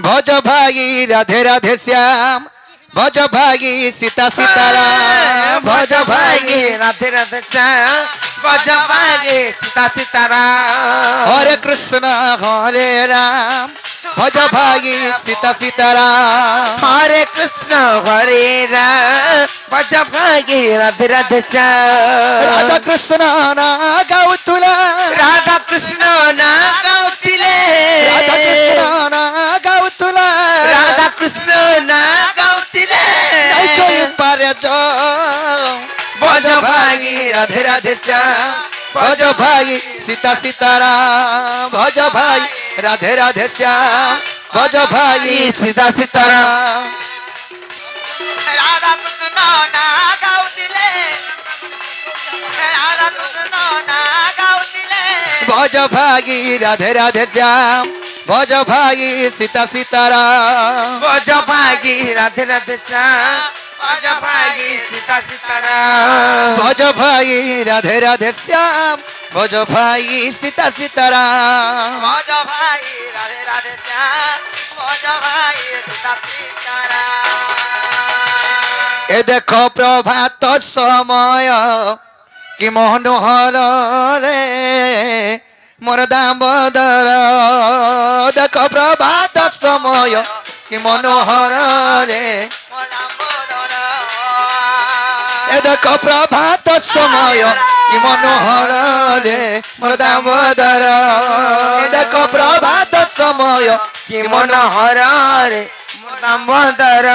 Speaker 1: ভজ ভাই রাধে রাধে শ্যাম ভজ ভাই সীতা সীতারাম
Speaker 4: ভজ ভাই রাধে রাধে শ্যাম ভজ ভাই সীতা সীতারাম
Speaker 1: হরে কৃষ্ণ হরে রাম ভজ ভাই সীতা সীতারাম
Speaker 4: হরে কৃষ্ণ হরে রাম ভজ ভাই রাধে রাধে শ্যাম
Speaker 1: রাধা কৃষ্ণ না গাউতুলা
Speaker 4: রাধা কৃষ্ণ না গাউতিলে
Speaker 1: রাধা কৃষ্ণ না গাউতুলা
Speaker 4: রাধা কৃষ্ণ না গাউতিলে
Speaker 1: নাই চই পারে ভজ ভাই রাধে রাধে শ্যাম ভজ ভাই সীতা সীতারাম ভজ ভাই রাধে রাধে শ্যাম ভজ ভাই সীতা সীতারাম
Speaker 3: রাধা কৃষ্ণ না গাউতিলে রাধা কৃষ্ণ না গাউতিলে
Speaker 1: ভজ ভাই রাধে রাধে শ্যাম ভজ ভাই সীতা সীতারাম
Speaker 4: ভজ ভাই রাধে রাধে শ্যাম ভজ ভাই সীতা সীতারাম
Speaker 1: ভজ ভাই রাধে রাধে শ্যাম ভজ ভাই সীতা সীতারাম
Speaker 3: ভজ ভাই রাধে রাধে শ্যাম ভজ ভাই সীতা সীতারাম
Speaker 1: এ দেখো প্রভাত সময় কি মনোহর রে মোর দামোদর দেখো প্রভাত সময় কি মনোহর রে এ দেখো প্রভাত সময় কি মনোহর রে মোর দামোদর এ দেখো প্রভাত সময়
Speaker 4: কি মনোহর রে দামোদর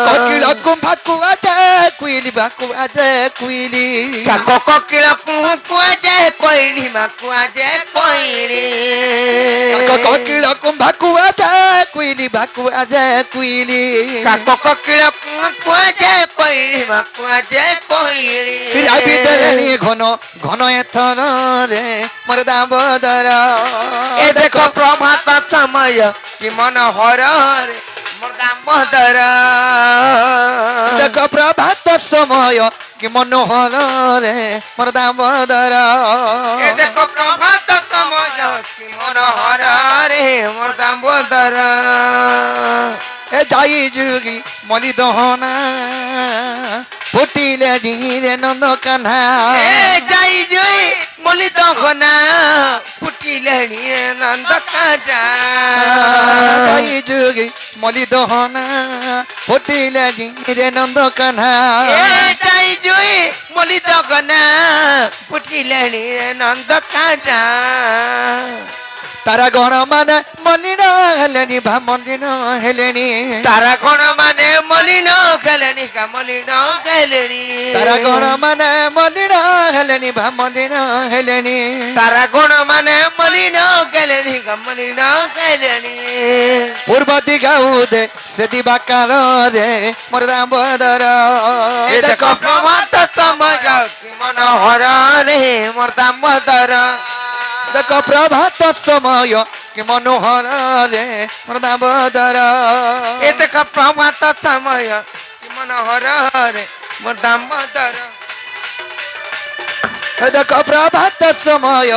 Speaker 1: কোকিল কুম্ভাকু আজে কুইলি বাকু আজে কুইলি
Speaker 4: কাকো কোকিল কুহকু আজে কইলি মাকু আজে কইলি
Speaker 1: কোকিল কুম্ভাকু আজে কুইলি বাকু আজে কুইলি
Speaker 4: কাকো কোকিল কুহকু আজে কইলি মাকু আজে কইলি
Speaker 1: রাবি দেলেনি ঘন ঘন এথর রে মোর দামোদর
Speaker 4: এ দেখো প্রভাত সময় কি মনোহর রে মোর দামোদর
Speaker 1: দেখো প্রভাত সময় কি মনোহর রে মোর দামোদর
Speaker 4: এ দেখো প্রভাত সময় কি মনোহর রে মোর দামোদর
Speaker 1: এ যাই যুগি মলি দহনা ফুটিলে ডিঙিরে নন্দ কান্হা
Speaker 4: এ যাই জয় মলি দখনা ফুটি ফুটিলেଣି নন্দ কাটা
Speaker 1: গাই যুগে মলি দহনা ফুটিলে রে নন্দ কানা
Speaker 4: এ যাই জুই মলি দগনা ফুটিলেଣି নন্দ কাটা
Speaker 1: তারা গণ মানে মলিন হেলেনি ভা মলিন হেলেনি
Speaker 4: তারা কোন মানে মলিন খেলেনি কা মলিন খেলেনি
Speaker 1: তারা গণ মানে মলিন হেলেনি ভা মলিন হেলেনি
Speaker 4: তারা কোন মানে মলিন খেলেনি কা মলিন খেলেনি
Speaker 1: পূর্ব দিগাউদে সে দিবা কারে মোর দামোদর
Speaker 4: এ দেখো প্রভাত সময় কি মনোহর রে মোর দামোদর
Speaker 1: দেখো প্রভাত সময় কি মনোহর রে মোর দামোদর
Speaker 4: এ দেখো প্রভাত সময় কি মনোহর রে মোর দামোদর
Speaker 1: দেখো প্রভাত সময়